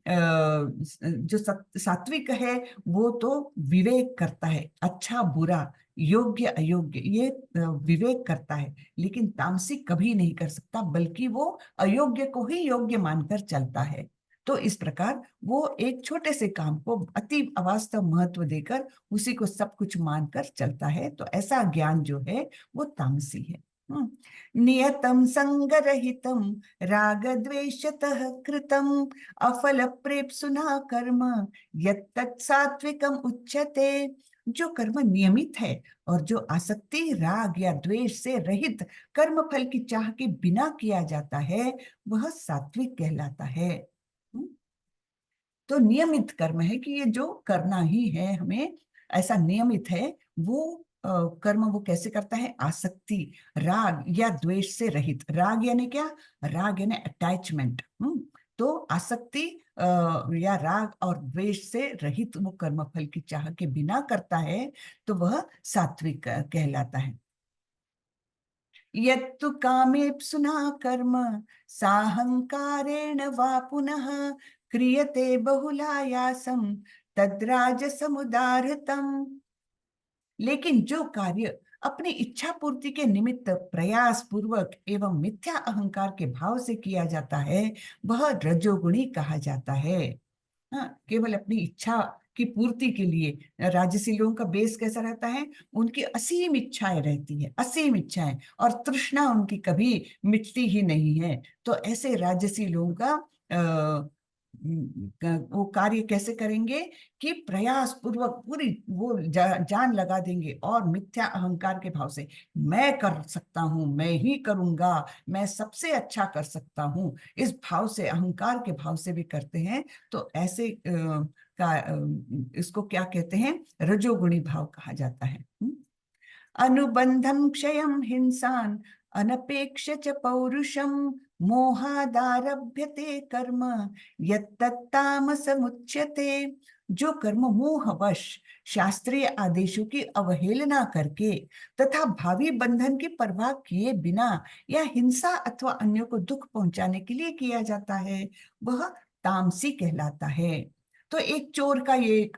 S1: जो सात्विक है वो तो विवेक करता है, अच्छा बुरा, योग्य अयोग्य, ये विवेक करता है। लेकिन तामसिक कभी नहीं कर सकता, बल्कि वो अयोग्य को ही योग्य मानकर चलता है। तो इस प्रकार वो एक छोटे से काम को अति अवास्तव महत्व देकर उसी को सब कुछ मानकर चलता है। तो ऐसा ज्ञान जो है वो तामसी है। नियतम संगरहितम राग द्वेषतः कृतम अफल प्रेप्सुना कर्म यत्तत् सात्विकम उच्यते। जो कर्म नियमित है और जो आसक्ति राग या द्वेष से रहित कर्म फल की चाह के बिना किया जाता है, वह सात्विक कहलाता है। तो नियमित कर्म है कि ये जो करना ही है हमें, ऐसा नियमित है वो कर्म। वो कैसे करता है? आसक्ति राग या द्वेष से रहित। राग यानी क्या? राग यानी अटैचमेंट। तो आसक्ति या राग और द्वेष से रहित वो कर्म फल की चाह के बिना करता है, तो वह सात्विक कहलाता है। यत्तु कामेप्सुना कर्म साहंकारेण वा पुनः क्रियते बहुलायासम तद्राजसमुदाहृतम्। लेकिन जो कार्य अपनी इच्छा पूर्ति के निमित्त प्रयास पूर्वक एवं मिथ्या अहंकार के भाव से किया जाता है, वह रजोगुणी कहा जाता है। हाँ, केवल अपनी इच्छा की पूर्ति के लिए। राजसी लोगों का बेस कैसा रहता है? उनकी असीम इच्छाएं रहती है, असीम इच्छाएं, और तृष्णा उनकी कभी मिटती ही नहीं है। तो ऐसे राजसी लोगों का वो कार्य कैसे करेंगे कि प्रयास पूर्वक पूरी वो जान लगा देंगे और मिथ्या अहंकार के भाव से मैं कर सकता हूँ, मैं ही करूंगा, मैं सबसे अच्छा कर सकता हूँ, इस भाव से, अहंकार के भाव से भी करते हैं, तो ऐसे इसको क्या कहते हैं, रजोगुणी भाव कहा जाता है। अनुबंधम क्षयम हिंसान अनपेक्ष च पौरुषम मोहादारभ्यते कर्म यत्तत्तामसमुच्यते। जो कर्म मोहवश शास्त्रीय आदेशों की अवहेलना करके तथा भावी बंधन की परवाह किए बिना या हिंसा अथवा अन्यों को दुख पहुंचाने के लिए किया जाता है, वह तामसी कहलाता है। तो एक चोर का ये एक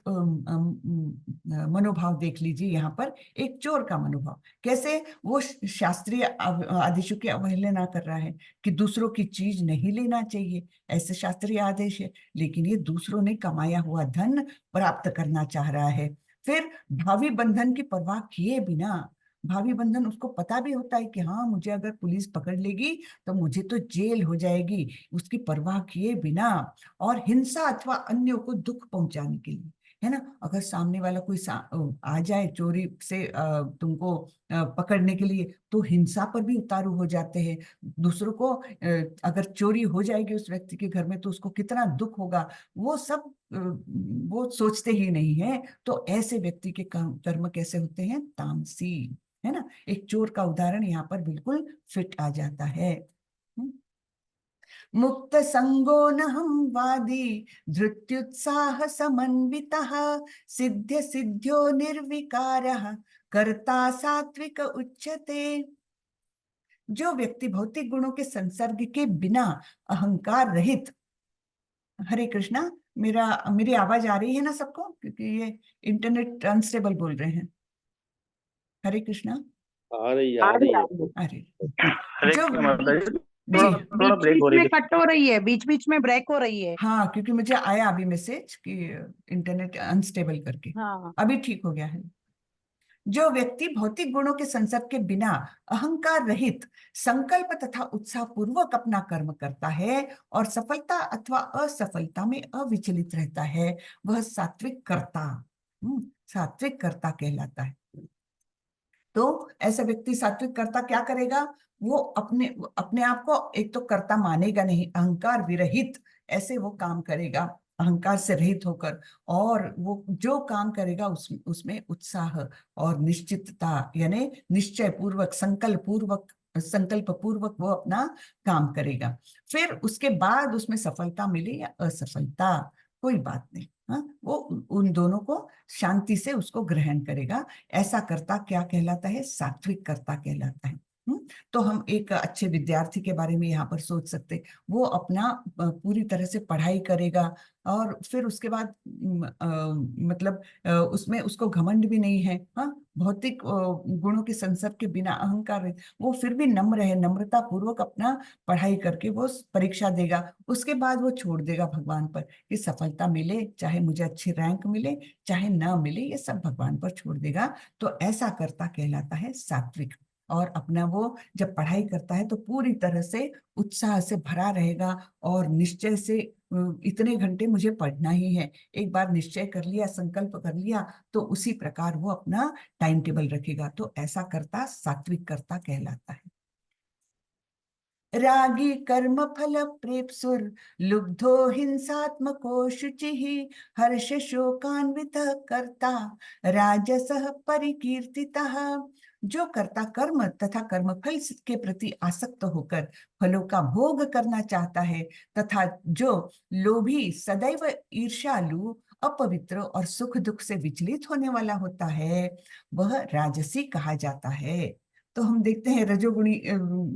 S1: मनोभाव देख लीजिए, यहाँ पर एक चोर का मनोभाव कैसे, वो शास्त्रीय आदेशों की अवहेलना कर रहा है कि दूसरों की चीज नहीं लेना चाहिए, ऐसे शास्त्रीय आदेश है, लेकिन ये दूसरों ने कमाया हुआ धन प्राप्त करना चाह रहा है। फिर भावी बंधन की परवाह किए बिना, भावी बंधन उसको पता भी होता है कि हाँ मुझे अगर पुलिस पकड़ लेगी तो मुझे तो जेल हो जाएगी, उसकी परवाह किए बिना, और हिंसा अथवा अन्यों को दुख पहुंचाने के लिए, है ना, अगर सामने वाला कोई आ जाए चोरी से तुमको पकड़ने के लिए, तो हिंसा पर भी उतारू हो जाते हैं। दूसरों को अगर चोरी हो जाएगी उस व्यक्ति के घर में तो उसको कितना दुख होगा, वो सब वो सोचते ही नहीं है। तो ऐसे व्यक्ति के कर्म कैसे होते हैं, तामसी, है ना। एक चोर का उदाहरण यहाँ पर बिल्कुल फिट आ जाता है। मुक्त संगो नहं वादी धृत्युत्साह समन्वितः सिद्ध्य सिद्ध्यो निर्विकारः कर्ता सात्विक उच्यते। जो व्यक्ति भौतिक गुणों के संसर्ग के बिना अहंकार रहित, हरे कृष्णा, मेरी आवाज आ रही है ना सबको, क्योंकि ये इंटरनेट अनस्टेबल बोल रहे हैं। हरे कृष्णा,
S3: आ रही है।
S1: अरे
S4: हरे
S1: जो
S4: कृष्ण माता जी,
S1: जी
S4: थोड़ा ब्रेक हो रही है।
S5: कट हो रही है, बीच बीच में ब्रेक हो रही है।
S1: हाँ, क्योंकि मुझे आया अभी मैसेज कि इंटरनेट अनस्टेबल करके,
S5: हाँ,
S1: अभी ठीक हो गया है। जो व्यक्ति भौतिक गुणों के संसर्ग के बिना अहंकार रहित संकल्प तथा उत्साह पूर्वक अपना कर्म करता है और सफलता अथवा असफलता में अविचलित रहता है, वह सात्विक कर्ता, सात्विक कर्ता कहलाता है। तो ऐसा व्यक्ति सात्विक कर्ता क्या करेगा, वो अपने अपने आप को एक तो कर्ता मानेगा नहीं, अहंकार विरहित ऐसे वो काम करेगा, अहंकार से रहित होकर, और वो जो काम करेगा उसमें उत्साह और निश्चितता, यानी निश्चय पूर्वक, संकल्प पूर्वक वो अपना काम करेगा। फिर उसके बाद उसमें सफलता मिले या असफलता, कोई बात नहीं, हाँ, वो उन दोनों को शांति से उसको ग्रहण करेगा। ऐसा कर्ता क्या कहलाता है, सात्विक कर्ता कहलाता है। तो हम एक अच्छे विद्यार्थी के बारे में यहाँ पर सोच सकते, वो अपना पूरी तरह से पढ़ाई करेगा और फिर उसके बाद मतलब उसमें उसको घमंड भी नहीं है, हाँ, भौतिक गुणों के संसर्ग के बिना अहंकार, वो फिर भी नम्र है, नम्रता पूर्वक अपना पढ़ाई करके वो परीक्षा देगा, उसके बाद वो छोड़ देगा भगवान पर कि सफलता मिले चाहे मुझे अच्छी रैंक मिले चाहे ना मिले, ये सब भगवान पर छोड़ देगा। तो ऐसा कर्ता कहलाता है सात्विक। और अपना वो जब पढ़ाई करता है तो पूरी तरह से उत्साह से भरा रहेगा और निश्चय से इतने घंटे मुझे पढ़ना ही है, एक बार निश्चय कर लिया, संकल्प कर लिया, तो उसी प्रकार वो अपना टाइम टेबल रखेगा। तो ऐसा कर्ता सात्विक कर्ता कहलाता है। रागी कर्म फल प्रेप्सुर लुब्धो हिंसात्मको शुचिः हर्ष शोकान्वित कर्ता राजसः परिकीर्तितः। जो कर्ता कर्म तथा कर्मफल के प्रति आसक्त होकर फलों का भोग करना चाहता है तथा जो लोभी, सदैव ईर्ष्यालु, अपवित्र और सुख दुख से विचलित होने वाला होता है, वह राजसी कहा जाता है। तो हम देखते हैं रजोगुणी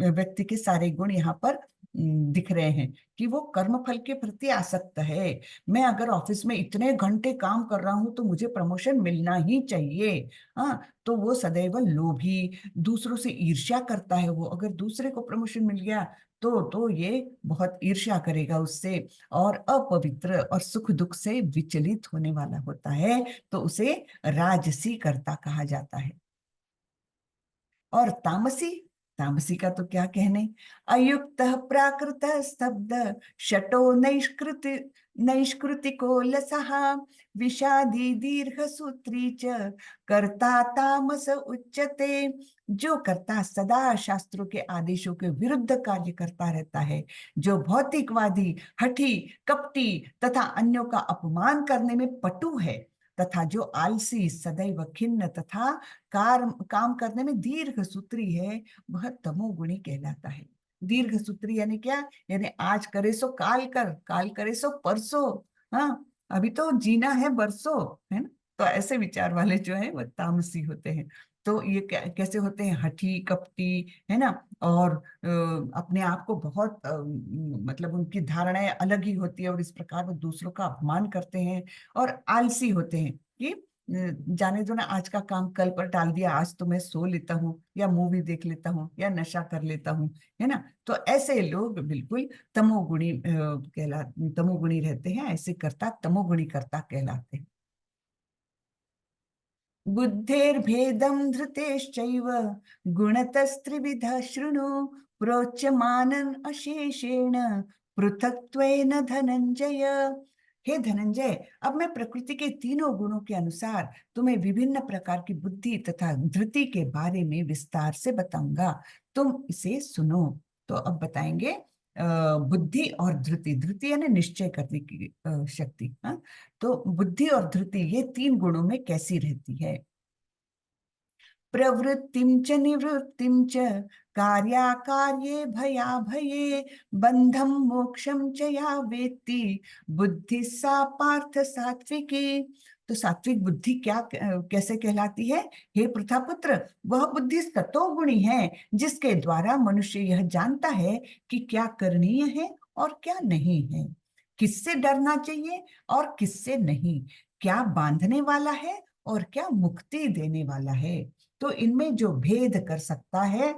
S1: व्यक्ति के सारे गुण यहाँ पर दिख रहे हैं कि वो कर्मफल के प्रति आसक्त है। मैं अगर ऑफिस में इतने घंटे काम कर रहा हूं तो मुझे प्रमोशन मिलना ही चाहिए, हाँ, तो वो सदैव लोभी, दूसरों से ईर्ष्या करता है। वो अगर दूसरे को प्रमोशन मिल गया तो ये बहुत ईर्ष्या करेगा उससे, और अपवित्र और सुख दुख से विचलित होने वाला होता है, तो उसे राजसी कर्ता कहा जाता है। और तामसी, तामसी का तो क्या कहने। अयुक्त प्राकृत स्तब्ध शटो नैष्कृतिको लसः विषादी दीर्घ सूत्री च कर्ता तामस उच्यते। जो कर्ता सदा शास्त्रों के आदेशों के विरुद्ध कार्य करता रहता है, जो भौतिकवादी, हठी, कपटी तथा अन्यों का अपमान करने में पटु है, तथा जो आलसी, सदैव खिन्न तथा काम करने में दीर्घ सूत्री है, वह तमोगुणी कहलाता है। दीर्घ सूत्री यानी क्या? यानी आज करे सो काल कर, काल करे सो परसों। हाँ, अभी तो जीना है बरसों, है ना। तो ऐसे विचार वाले जो है वह तामसी होते हैं। तो ये कैसे होते हैं? हठी, कपटी, है ना, और अपने आप को बहुत मतलब उनकी धारणाएं अलग ही होती है, और इस प्रकार वो दूसरों का अपमान करते हैं। और आलसी होते हैं कि जाने दो ना, आज का काम कल पर डाल दिया, आज तो मैं सो लेता हूँ, या मूवी देख लेता हूँ, या नशा कर लेता हूँ, है ना। तो ऐसे लोग बिल्कुल तमोगुणी रहते हैं। ऐसे कर्ता तमोगुणी कर्ता कहलाते हैं। बुद्धेर्भेदं धृतेश्चैव गुणतस्त्रिविधः शृणु प्रोच्यमानन् अशेषेण पृथक्त्वेन धनंजय। हे धनंजय, अब मैं प्रकृति के तीनों गुणों के अनुसार तुम्हें विभिन्न प्रकार की बुद्धि तथा धृति के बारे में विस्तार से बताऊंगा, तुम इसे सुनो। तो अब बताएंगे बुद्धि और धृति। धृति यानी निश्चय करने की शक्ति। हाँ, तो बुद्धि और धृति ये तीन गुणों में कैसी रहती है? प्रवृत्तिं च निवृत्तिं च कार्याकार्ये भयाभये बंधं मोक्षं च या वेत्ति बुद्धि सा पार्थ सात्विकी। तो सात्विक बुद्धि क्या कैसे कहलाती है? हे प्रथापुत्र, वह बुद्धि सतोगुणी है, जिसके द्वारा मनुष्य यह जानता है कि क्या करणीय है और क्या नहीं है, किससे डरना चाहिए और किससे नहीं, क्या बांधने वाला है और क्या मुक्ति देने वाला है। तो इनमें जो भेद कर सकता है,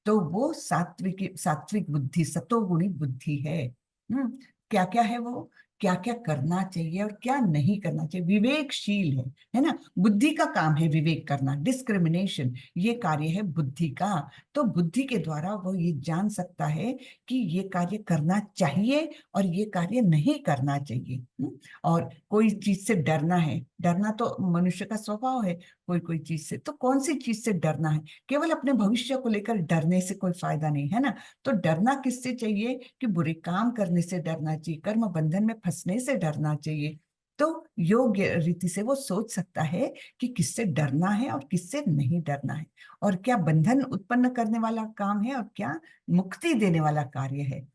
S1: तो वो सात्विक बुद्धि, सतोगुणी बुद्धि है। क्या क्या है वो? क्या क्या करना चाहिए और क्या नहीं करना चाहिए। विवेकशील है ना। बुद्धि का काम है विवेक करना, डिस्क्रिमिनेशन, ये कार्य है बुद्धि का। तो बुद्धि के द्वारा वो ये जान सकता है कि ये कार्य करना चाहिए और ये कार्य नहीं करना चाहिए। और कोई चीज से डरना है, डरना तो मनुष्य का स्वभाव है। कोई चीज से, तो कौन सी चीज से डरना है? केवल अपने भविष्य को लेकर डरने से कोई फायदा नहीं है ना। तो डरना किससे चाहिए? कि बुरे काम करने से डरना चाहिए, कर्म बंधन में फंसने से डरना चाहिए। तो योग्य रीति से वो सोच सकता है कि किससे डरना है और किससे नहीं डरना है, और क्या बंधन उत्पन्न करने वाला काम है और क्या मुक्ति देने वाला कार्य है।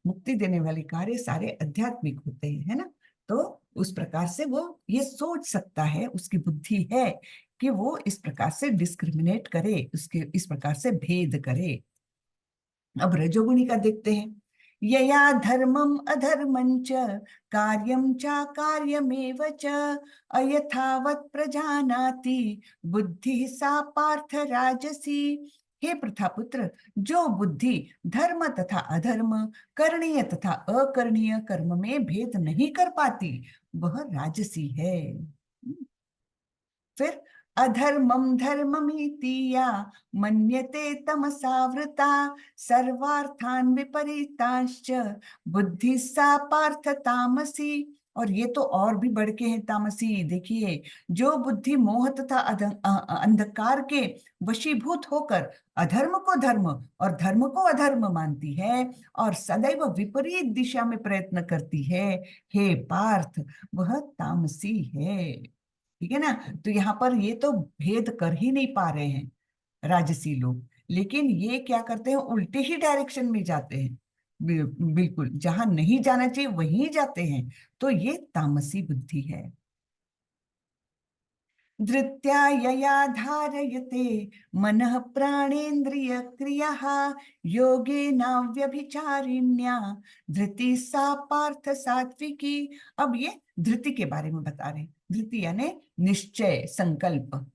S1: मुक्ति देने वाले कार्य सारे आध्यात्मिक होते हैं, है ना। तो उस प्रकार से वो ये सोच सकता है, उसकी बुद्धि है कि वो इस प्रकार से डिस्क्रिमिनेट करे, उसके इस प्रकार से भेद करे। अब रजोगुणी का देखते हैं। यया धर्मम अधर्मं च कार्यं च कार्यमेव च अयथावत् प्रजानाति बुद्धि सा पार्थ राजसी। हे प्रथापुत्र, जो बुद्धि धर्म तथा अधर्म, करणीय तथा अकरणीय कर्म में भेद नहीं कर पाती, वह राजसी है। फिर अधर्मम धर्ममिति या मन्यते तमसावृता सर्वार्थान विपरीतांश्च बुद्धि सा पार्थ तामसी। और ये तो और भी बढ़ के हैं तामसी। देखिए, जो बुद्धि मोह तथा अंधकार के वशीभूत होकर अधर्म को धर्म और धर्म को अधर्म मानती है और सदैव विपरीत दिशा में प्रयत्न करती है, हे पार्थ, वह तामसी है। ठीक है ना। तो यहाँ पर ये तो भेद कर ही नहीं पा रहे हैं राजसी लोग, लेकिन ये क्या करते हैं? उल्टे ही डायरेक्शन में जाते हैं। बिल्कुल जहां नहीं जाना चाहिए वहीं जाते हैं। तो ये तामसी बुद्धि है। धृत्या यया धारयते मनः प्राणेन्द्रिय क्रियाः योगेनाव्यभिचारिण्या धृति सा पार्थ सात्विकी। अब ये धृति के बारे में बता रहे हैं। धृति यानी निश्चय, संकल्प।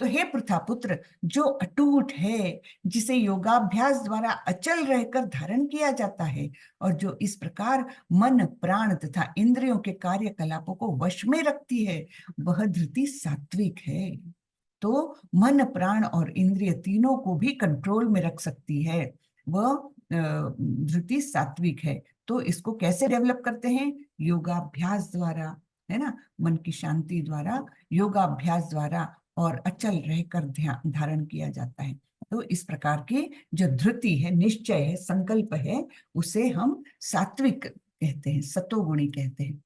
S1: तो हे प्रथापुत्र, जो अटूट है, जिसे योगाभ्यास द्वारा अचल रहकर धारण किया जाता है, और जो इस प्रकार मन, प्राण तथा इंद्रियों के कार्यकलापों को वश में रखती है, वह धृति सात्विक है। तो मन, प्राण और इंद्रिय तीनों को भी कंट्रोल में रख सकती है। वह धृति सात्विक है। तो इसको कैसे डेवलप करते हैं? योगाभ्यास द्वारा, है ना, मन की शांति द्वारा, योगाभ्यास द्वारा, और अचल रहकर ध्यान धारण किया जाता है। तो इस प्रकार की जो धृति है, निश्चय है, संकल्प है, उसे हम सात्विक कहते हैं, सतोगुणी कहते हैं।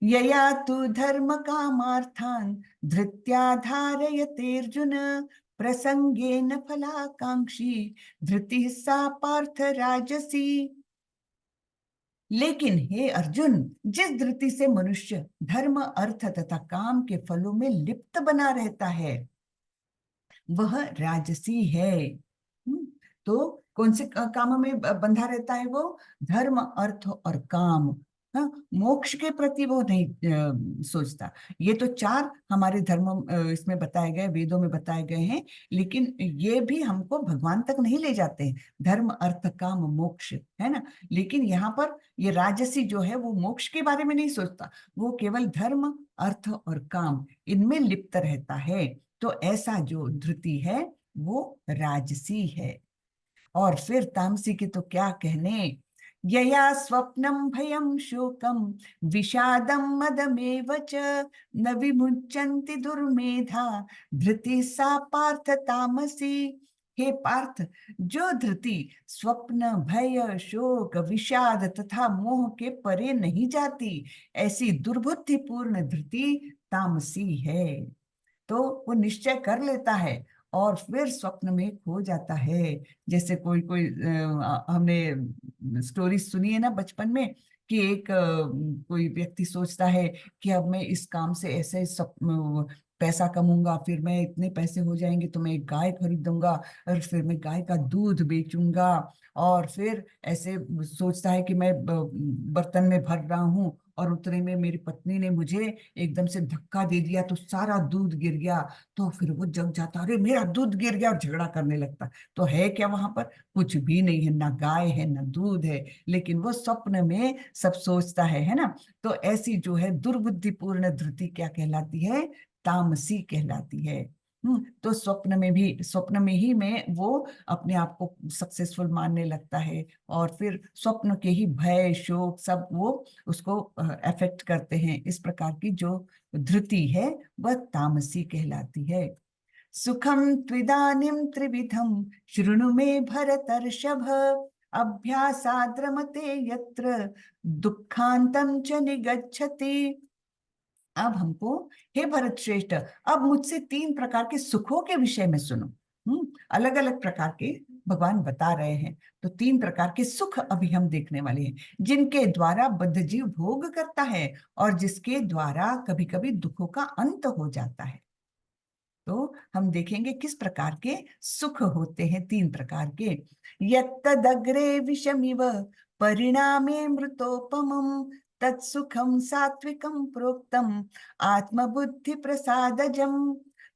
S1: यया तु धर्म कामार्थान धृत्या धारयते अर्जुन प्रसंगेन फलाकांक्षी धृति सा पार्थ राजसी। लेकिन हे अर्जुन, जिस धृति से मनुष्य धर्म, अर्थ तथा काम के फलों में लिप्त बना रहता है वह राजसी है। तो कौन से काम में बंधा रहता है वो? धर्म, अर्थ और काम। हाँ, मोक्ष के प्रति वो नहीं सोचता। ये तो चार हमारे धर्म इसमें बताए गए, वेदों में बताए गए हैं, लेकिन ये भी हमको भगवान तक नहीं ले जाते हैं। धर्म, अर्थ, काम, मोक्ष, है ना। लेकिन यहाँ पर ये राजसी जो है वो मोक्ष के बारे में नहीं सोचता, वो केवल धर्म, अर्थ और काम इनमें लिप्त रहता है। तो ऐसा जो धृति है वो राजसी है। और फिर तामसी की तो क्या कहने। यया स्वप्नम भयम शोकम विषादम मदमेव च न विमुच्यन्ति दुर्मेधा धृति सा पार्थ तामसी। हे पार्थ, जो धृति स्वप्न, भय, शोक, विषाद तथा मोह के परे नहीं जाती, ऐसी दुर्बुद्धिपूर्ण धृति तामसी है। तो वो निश्चय कर लेता है और फिर स्वप्न में खो जाता है। जैसे कोई कोई हमने स्टोरी सुनी है ना बचपन में, कि एक कोई व्यक्ति सोचता है कि अब मैं इस काम से ऐसे पैसा कमाऊंगा, फिर मैं इतने पैसे हो जाएंगे तो मैं एक गाय खरीदूंगा और फिर मैं गाय का दूध बेचूंगा। और फिर ऐसे सोचता है कि मैं बर्तन में भर रहा हूँ और उतने में मेरी पत्नी ने मुझे एकदम से धक्का दे दिया तो सारा दूध गिर गया। तो फिर वो जग जाता, अरे मेरा दूध गिर गया, और झगड़ा करने लगता। तो है क्या वहां पर? कुछ भी नहीं है, ना गाय है ना दूध है, लेकिन वो स्वप्न में सब सोचता है ना। तो ऐसी जो है दुर्बुद्धिपूर्ण धृति क्या कहलाती है? तामसी कहलाती है। तो स्वप्न में ही में वो अपने आप को सक्सेसफुल मानने लगता है, और फिर स्वप्न के ही भय, शोक सब वो उसको अफेक्ट करते हैं। इस प्रकार की जो धृति है वह तामसी कहलाती है। सुखम त्विदानीं त्रिविधम शृणु मे भरतर्षभ अभ्यासाद् रमते यत्र दुःखांतं च निगच्छति। अब हमको, हे भरत श्रेष्ठ, अब मुझसे 3 प्रकार के सुखों के विषय में सुनो। अलग अलग प्रकार के भगवान बता रहे हैं। तो 3 प्रकार के सुख अभी हम देखने वाले हैं, जिनके द्वारा बद्ध जीव भोग करता है और जिसके द्वारा कभी कभी दुखों का अंत हो जाता है। तो हम देखेंगे किस प्रकार के सुख होते हैं, 3 प्रकार के। यत्तदग्रे विषमिव परिणामे मृतोपमम् तत्सुखम सात्विकम प्रोक्तम आत्मबुद्धि प्रसादजम।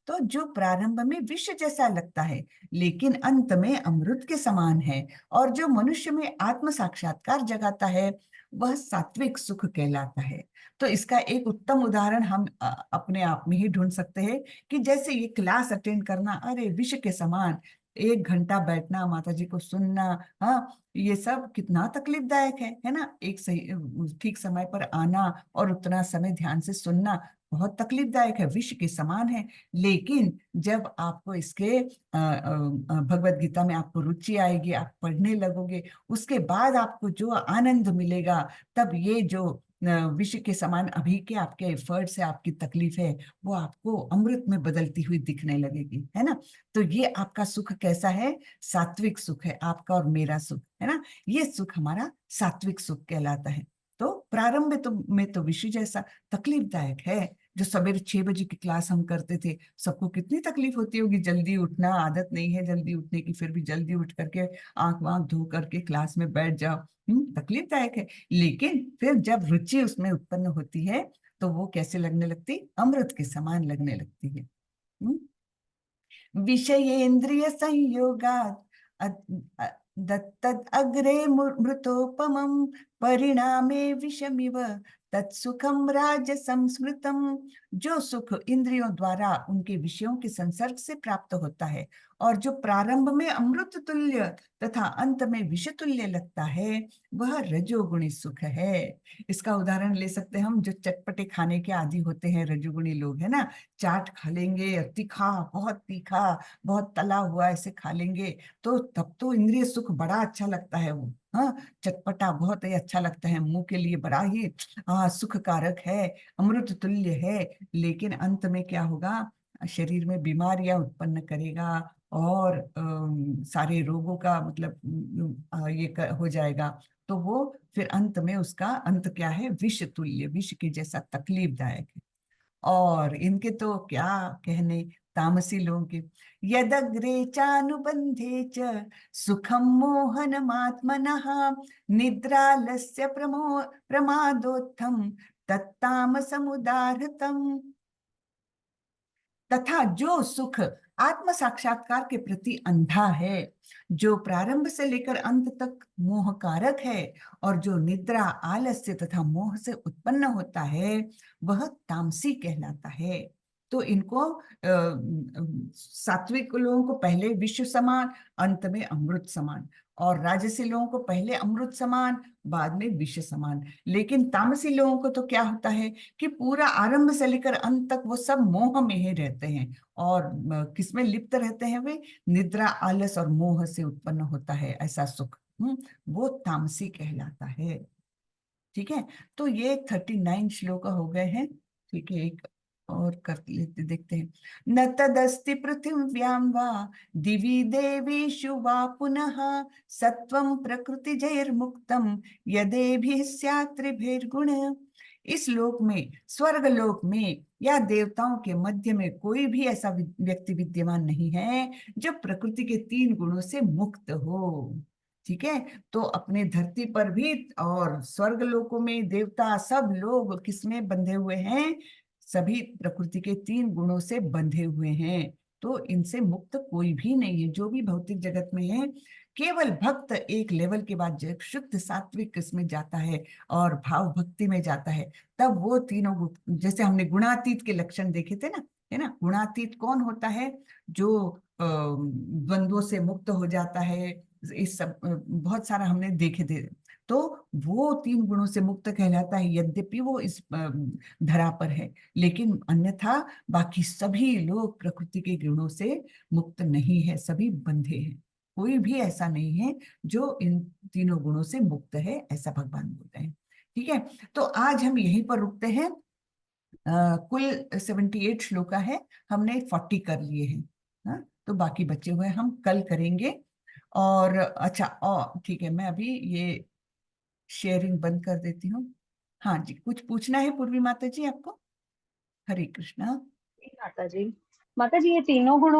S1: तो जो प्रारंभ में विष जैसा लगता है लेकिन अंत में अमृत के समान है, और जो मनुष्य में आत्म साक्षात्कार जगाता है, वह सात्विक सुख कहलाता है। तो इसका एक उत्तम उदाहरण हम अपने आप में ही ढूंढ सकते हैं, कि जैसे ये क्लास अटेंड करना, अरे विष के समान। 1 घंटा बैठना, माता जी को सुनना, हाँ, ये सब कितना तकलीफदायक है ना। एक सही ठीक समय पर आना और उतना समय ध्यान से सुनना बहुत तकलीफदायक है, विष के समान है। लेकिन जब आपको इसके भगवत गीता में आपको रुचि आएगी, आप पढ़ने लगोगे, उसके बाद आपको जो आनंद मिलेगा, तब ये जो विष के समान अभी के आपके एफर्ट से आपकी तकलीफ है, वो आपको अमृत में बदलती हुई दिखने लगेगी, है ना। तो ये आपका सुख कैसा है? सात्विक सुख है, आपका और मेरा सुख, है ना। ये सुख हमारा सात्विक सुख कहलाता है। तो प्रारंभ में तो विष जैसा तकलीफदायक है। जो सवेरे 6 बजे की क्लास हम करते थे, सबको कितनी तकलीफ होती होगी, जल्दी उठना, आदत नहीं है जल्दी उठने की, फिर भी जल्दी उठ करके आंख वाँख धो करके क्लास में बैठ जाओ। तकलीफदायक है। लेकिन फिर जब रुचि उसमें उत्पन्न होती है तो वो कैसे लगने लगती? अमृत के समान लगने लगती है। विषयेन्द्रिय संयोगात् दत्तद अग्रे मृतोपमं परिणामे विषमिव तत्सुखम राजसं स्मृतम, जो सुख इंद्रियों द्वारा उनके विषयों के संसर्ग से प्राप्त होता है और जो प्रारंभ में अमृत तुल्य तथा अंत में विष तुल्य लगता है, वह रजोगुणी सुख है। इसका उदाहरण ले सकते हैं हम, जो चटपटे खाने के आदी होते हैं रजोगुणी लोग, है ना, चाट खा लेंगे, तीखा, बहुत तीखा, बहुत तला हुआ ऐसे खा लेंगे, तो तब तो इंद्रिय सुख बड़ा अच्छा लगता है वो, हाँ, चटपटा बहुत ही अच्छा लगता है, मुंह के लिए बड़ा ही सुखकारक है, अमृत तुल्य है। लेकिन अंत में क्या होगा, शरीर में बीमारियां उत्पन्न करेगा और सारे रोगों का मतलब हो जाएगा। तो वो फिर अंत में उसका अंत क्या है, विष तुल्य, विष के जैसा तकलीफदायक है। और इनके तो क्या कहने, तामसी लोगों के, यदग्रे चानुबंधे च सुखम मोहनमात्मनः निद्रालस्य प्रमादोत्थम तत्तामसमुदाहृतम्। तथा जो सुख आत्म साक्षात्कार के प्रति अंधा है, जो प्रारंभ से लेकर अंत तक मोहकारक है और जो निद्रा, आलस्य तथा मोह से उत्पन्न होता है, वह तामसी कहलाता है। तो इनको सात्विक लोगों को पहले विश्व समान, अंत में अमृत समान, और राजसी लोगों को पहले अमृत समान, बाद में विश्व समान। लेकिन तामसी लोगों को तो क्या होता है कि पूरा आरंभ से लेकर अंत तक वो सब मोह में ही रहते हैं, और किसमें लिप्त रहते हैं, वे निद्रा, आलस और मोह से उत्पन्न होता है ऐसा सुख, वो तामसी कहलाता है। ठीक है, तो ये 39 श्लोक हो गए हैं। ठीक है, एक और कर लेते, देखते हैं। न तदस्ति पृथिव्यां वा दिवि देवेषु वा पुनः सत्वं प्रकृतिजैर्मुक्तं यदेभिः स्यात् त्रिभिर्गुण। इस लोक में, स्वर्ग लोक में या देवताओं के मध्य में कोई भी ऐसा व्यक्ति विद्यमान नहीं है जो प्रकृति के 3 गुणों से मुक्त हो। ठीक है, तो अपने धरती पर भी और स्वर्ग लोकों में देवता सब लोग किसमें बंधे हुए हैं, सभी प्रकृति के 3 गुणों से बंधे हुए हैं। तो इनसे मुक्त कोई भी नहीं है जो भी भौतिक जगत में है। केवल भक्त एक लेवल के बाद जब शुद्ध सात्विक इसमें जाता है और भाव भक्ति में जाता है, तब वो तीनों, जैसे हमने गुणातीत के लक्षण देखे थे ना, है ना, गुणातीत कौन होता है, जो द्वंद्वों से मुक्त हो जाता है, इस सब बहुत सारा हमने देखे थे। तो वो 3 गुणों से मुक्त कहलाता है, यद्यपि वो इस धरा पर है, लेकिन अन्यथा बाकी सभी लोग प्रकृति के गुणों से मुक्त नहीं है, सभी बंधे हैं। कोई भी ऐसा नहीं है जो इन तीनों गुणों से मुक्त है, ऐसा भगवान बोलते हैं। ठीक है, तो आज हम यहीं पर रुकते हैं। कुल 78 श्लोका है, हमने 40 कर लिए हैं। हाँ, तो बाकी बचे हुए हम कल करेंगे। और अच्छा, और ठीक है, मैं अभी ये शेयरिंग बंद कर देती हूँ। हाँ जी, कुछ पूछना है पूर्वी माता जी आपको? हरे कृष्णा।
S6: माता जी, ये तीनों गुणों